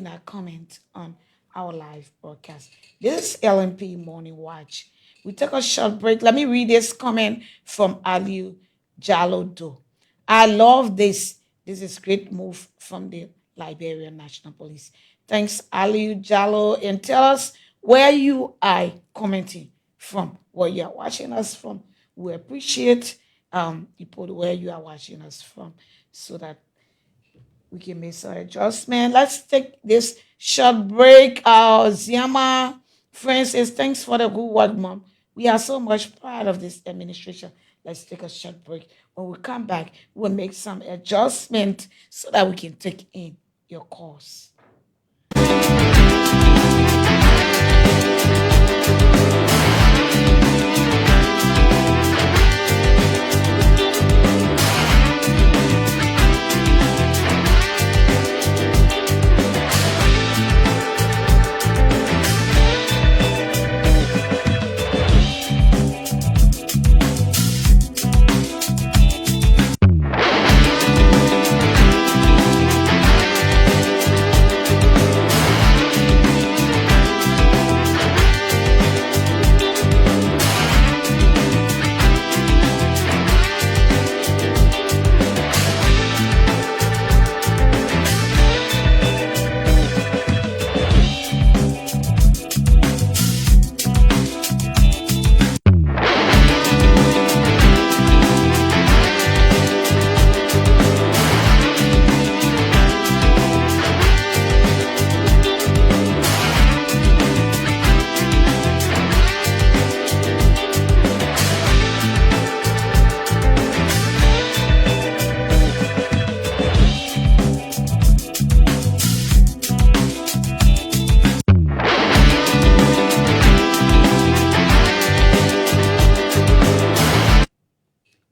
a comment on our live broadcast. This is LMP Morning Watch. We take a short break. Let me read this comment from Aliu Jalodo. I love this. This is great move from the Liberian National Police. Thanks, Aliu Jalo. And tell us where you are commenting from, where you are watching us from. We appreciate you put where you are watching us from so that we can make some adjustment. Let's take this short break. Ziama Francis, thanks for the good work, Mom. We are so much proud of this administration. Let's take a short break. When we come back, we'll make some adjustment so that we can take in your calls.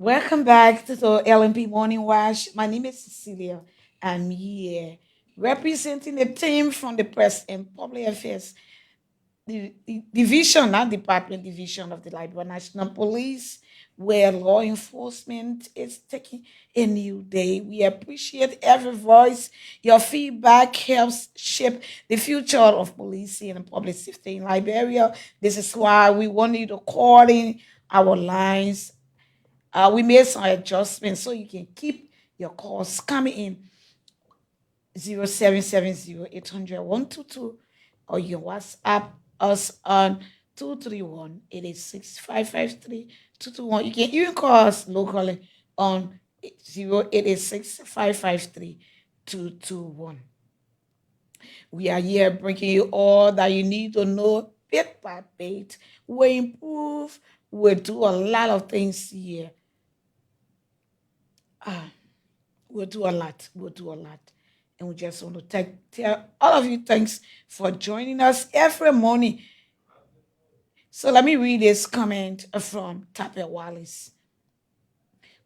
Welcome back to the LMP Morning Wash. My name is Cecilia. I'm here representing the team from the Press and Public Affairs the division, not department, division of the Liberia National Police, where law enforcement is taking a new day. We appreciate every voice. Your feedback helps shape the future of policing and public safety in Liberia. This is why we want you to call in our lines. We made some adjustments so you can keep your calls coming in 0770 or you can WhatsApp us on 231-886-553-221. You can even call us locally on 0886-553-221. We are here bringing you all that you need to know bit by bit. We improve, we do a lot of things here. We'll do a lot. We'll do a lot. And we just want to tell all of you thanks for joining us every morning. So let me read this comment from Tapia Wallace.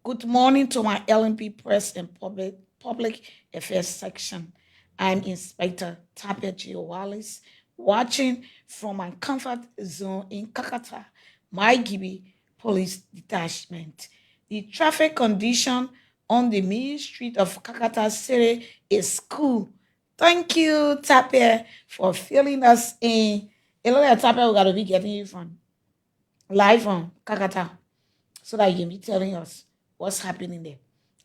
Good morning to my LMP Press and Public Affairs section. I'm Inspector Tapia G. Wallace, watching from my comfort zone in Kakata, my Gibi Police Detachment. The traffic condition on the main street of Kakata City is cool. Thank you, Tapia, for filling us in. A lot of Tapia, we got to be getting you from live on Kakata so that you can be telling us what's happening there.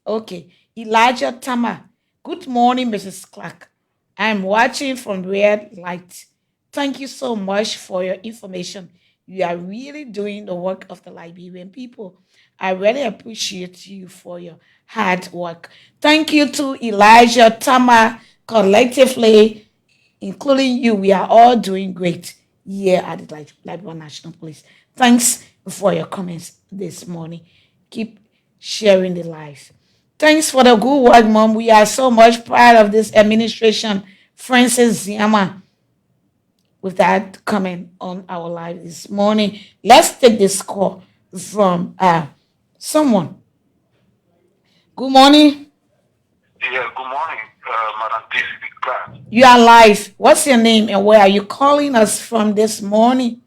Okay, Elijah Tama. Good morning, Mrs. Clark. I'm watching from red light. Thank you so much for your information. You are really doing the work of the Liberian people. I really appreciate you for your hard work. Thank you to Elijah Tama collectively, including you. We are all doing great here at the Liberia National Police. Thanks for your comments this morning. Keep sharing the life. Thanks for the good work, Mom. We are so much proud of this administration. Francis Ziama, with that comment on our live this morning. Let's take this call from someone. Good morning. Yeah, good morning, Madam Daisy Clark. You are live. What's your name and where are you calling us from this morning?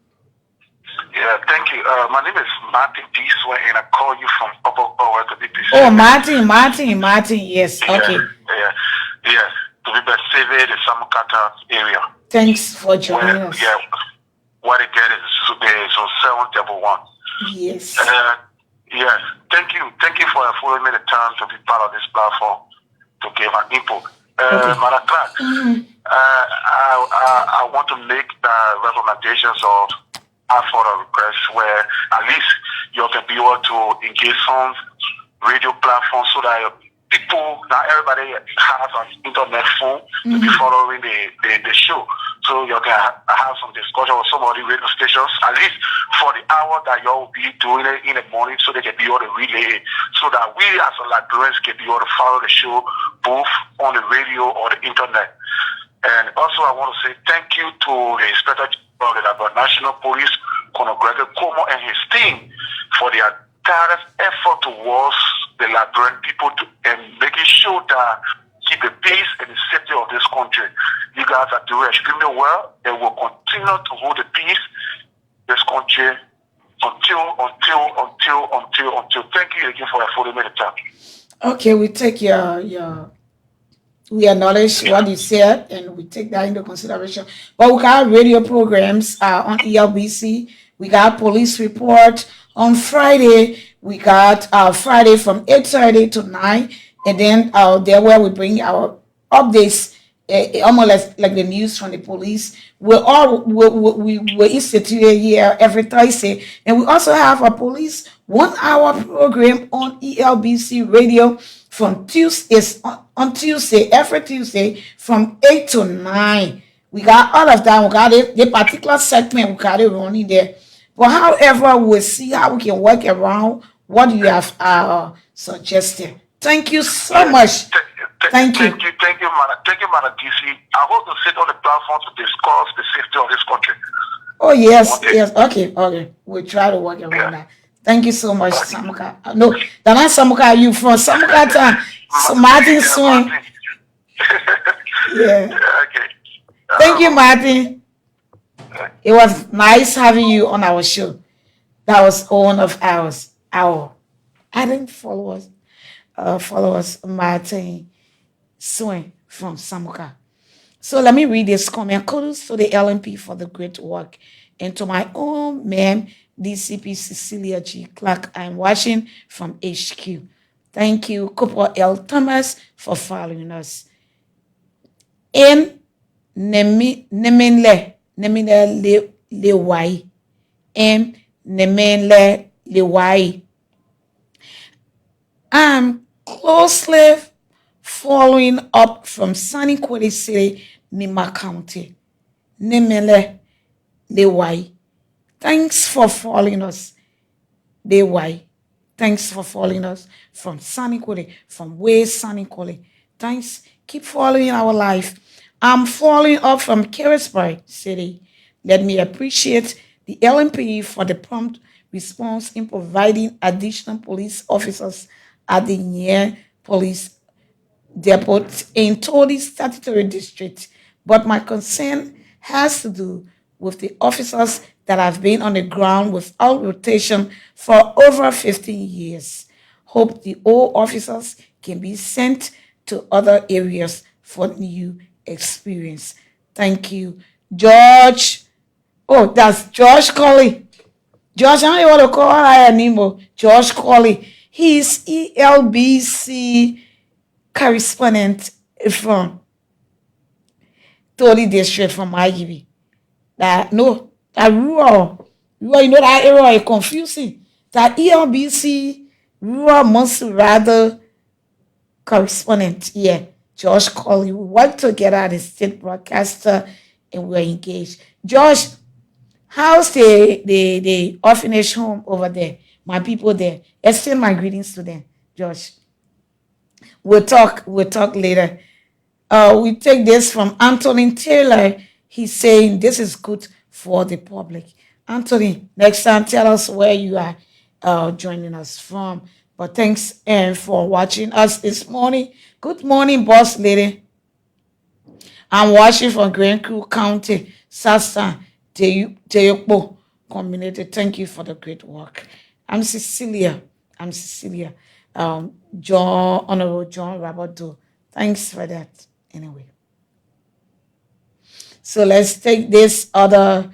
Yeah, thank you. My name is Martin Diswa, and I call you from Upper Power to be precise. Oh, Martin. Yes, okay. Yeah. To be precise, the Samukata area. Thanks for joining us. Yeah, what it get is on 7-1. Yes. Yes, thank you for following me the time to be part of this platform to give an input. Madam Clark, I want to make the recommendations of for a request where at least you can be able to engage some radio platforms so that people, not everybody has an internet phone to be following the show. So you can have some discussion with some of the radio stations, at least for the hour that you will be doing it in the morning so they can be able to relay it, so that we as a Liberians can be able to follow the show both on the radio or the internet. And also I want to say thank you to the Inspector General of the Liberia National Police, Colonel Gregory Como, and his team for their tireless effort towards the Liberian people and making sure that keep the peace and the safety of this country. You guys are doing extremely well and will continue to hold the peace this country until. Thank you again for affording me the time. Okay, we take we acknowledge what you said and we take that into consideration. But we got radio programs on ELBC. We got police report on Friday. We got Friday from 8:30 to 9. And then there where we bring our updates, almost like the news from the police. We're instituted here every Thursday. And we also have a police 1-hour program on ELBC radio from Tuesdays on Tuesday, every Tuesday from 8 to 9. We got all of that. We got it, the particular segment, we got it running there. But however, we'll see how we can work around what you have suggested. Thank you so much. Thank you. Thank you, Madam DC. I hope to sit on the platform to discuss the safety of this country. Oh, yes. Okay. We'll try to work around that. Thank you so much, Samuka. No, they're not Samuka. You from Samuka to Martin Yeah, Swing. Martin. Yeah. Yeah, okay. Thank you, Martin. Uh, It was nice having you on our show. That was one of ours. I didn't follow us, Martin Swing from Samuka. So let me read this comment. Kudos to the LMP for the great work. And to my own ma'am, DCP Cecilia G. Clark, I'm watching from HQ. Thank you, Cooper L. Thomas, for following us. In Neminle Lewai. M. Neminle Lewai. I'm closely following up from Sunny Quality City, Nimba County. Nemele Lewai. Thanks for following us, Lewai. Thanks for following us from Sunny Quality, from way Sunny Quality. Thanks. Keep following our life. I'm following up from Carisburg City. Let me appreciate the LMP for the prompt response in providing additional police officers at the near police depot in Tony statutory district, but my concern has to do with the officers that have been on the ground without rotation for over 15 years. Hope the old officers can be sent to other areas for new experience. Thank you, George. Oh, that's George Colley. George, I don't want to call her anymore. George Colley. He's ELBC correspondent from Tony District from IGB. That no, that rural, you know that area is confusing. That ELBC rural must rather correspondent. Yeah, Josh Colley. We work together at the state broadcaster and we're engaged. Josh, how's the orphanage home over there? My people there. Extend my greetings to them, Josh. We'll talk later. We take this from Anthony Taylor. He's saying this is good for the public. Anthony, next time tell us where you are joining us from. But thanks for watching us this morning. Good morning, boss lady. I'm watching from Grand Crew County, Sassan, Teyokbo community. Thank you for the great work. I'm Cecilia. I'm Cecilia. Honorable John Rabodo. Thanks for that. Anyway. So let's take this other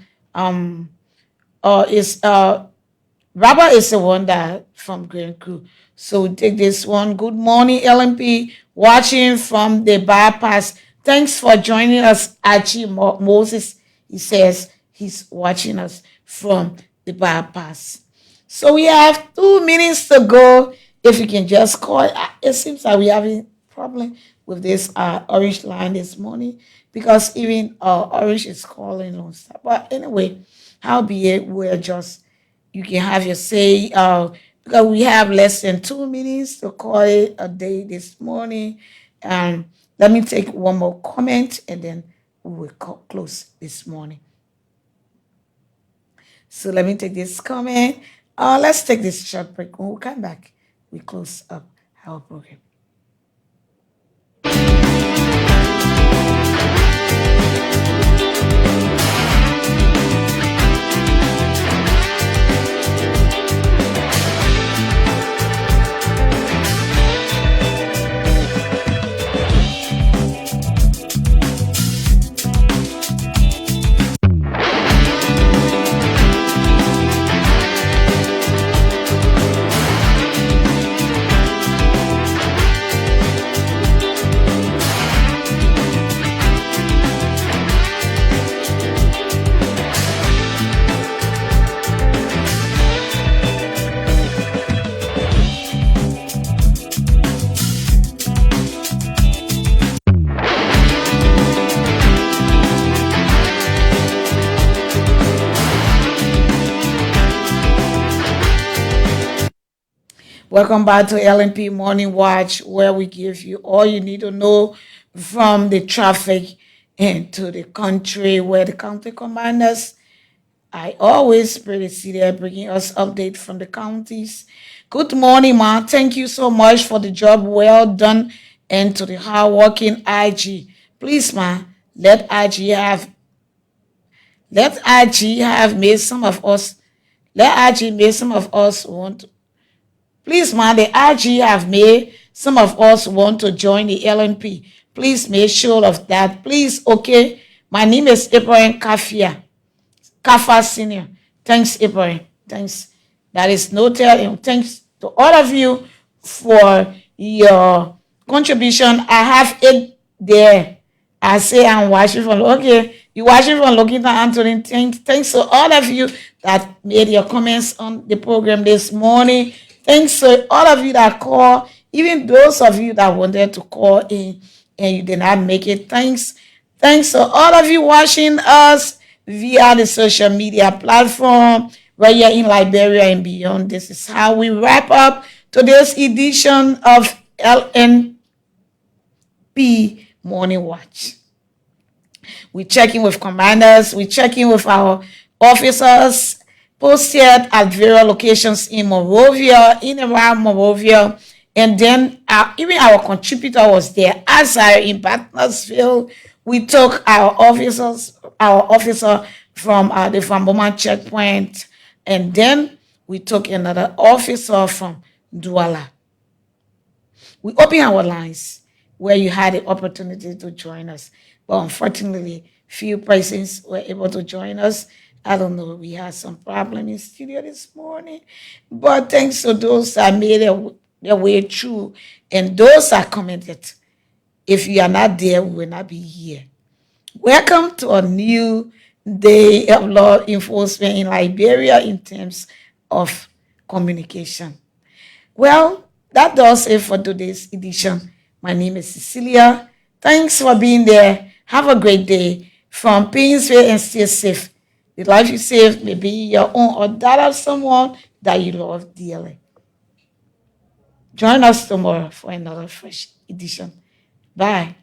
is Rabba is the one that from Grand Crew. So we take this one. Good morning, LMP, watching from the bypass. Thanks for joining us, Archie Moses. He says he's watching us from the bypass. So we have 2 minutes to go. If you can just call, it seems like we're having problem with this orange line this morning because even orange is calling on stuff. But anyway, howbeit we're just you can have your say because we have less than 2 minutes to call it a day this morning. And let me take one more comment and then we will close this morning. So let me take this comment. Let's take this short break. When we come back, we close up our program. Welcome back to LNP Morning Watch, where we give you all you need to know from the traffic into the country, where the county commanders I always pray to see there bringing us update from the counties. Good morning, ma. Thank you so much for the job well done and to the hardworking IG. Please, ma, let IG have let IG have made some of us let IG made some of us want. Please, man, the IG have made some of us want to join the LNP. Please make sure of that. Please, okay. My name is Ibrahim Kafia. Kafa Senior. Thanks, Ibrahim. Thanks. That is noted. And thanks to all of you for your contribution. I have it there. I say I'm watching from, okay, you watching from Lokita Anthony. Thanks to all of you that made your comments on the program this morning. Thanks to all of you that call, even those of you that wanted to call in and you did not make it. Thanks to all of you watching us via the social media platform right here in Liberia and beyond. This is how we wrap up today's edition of LNP Morning Watch. We check in with commanders, we check in with our officers posted at various locations in Monrovia, in around Monrovia, and then even our contributor was there. As I in Bannersville, we took our officer from the Famboma checkpoint, and then we took another officer from Duala. We open our lines where you had the opportunity to join us. But unfortunately, few persons were able to join us. I don't know, we had some problem in studio this morning. But thanks to those that made their way through and those that commented. If you are not there, we will not be here. Welcome to a new day of law enforcement in Liberia in terms of communication. Well, that does it for today's edition. My name is Cecilia. Thanks for being there. Have a great day. From Painesville and stay safe. The life you save may be your own or that of someone that you love dearly. Join us tomorrow for another fresh edition. Bye.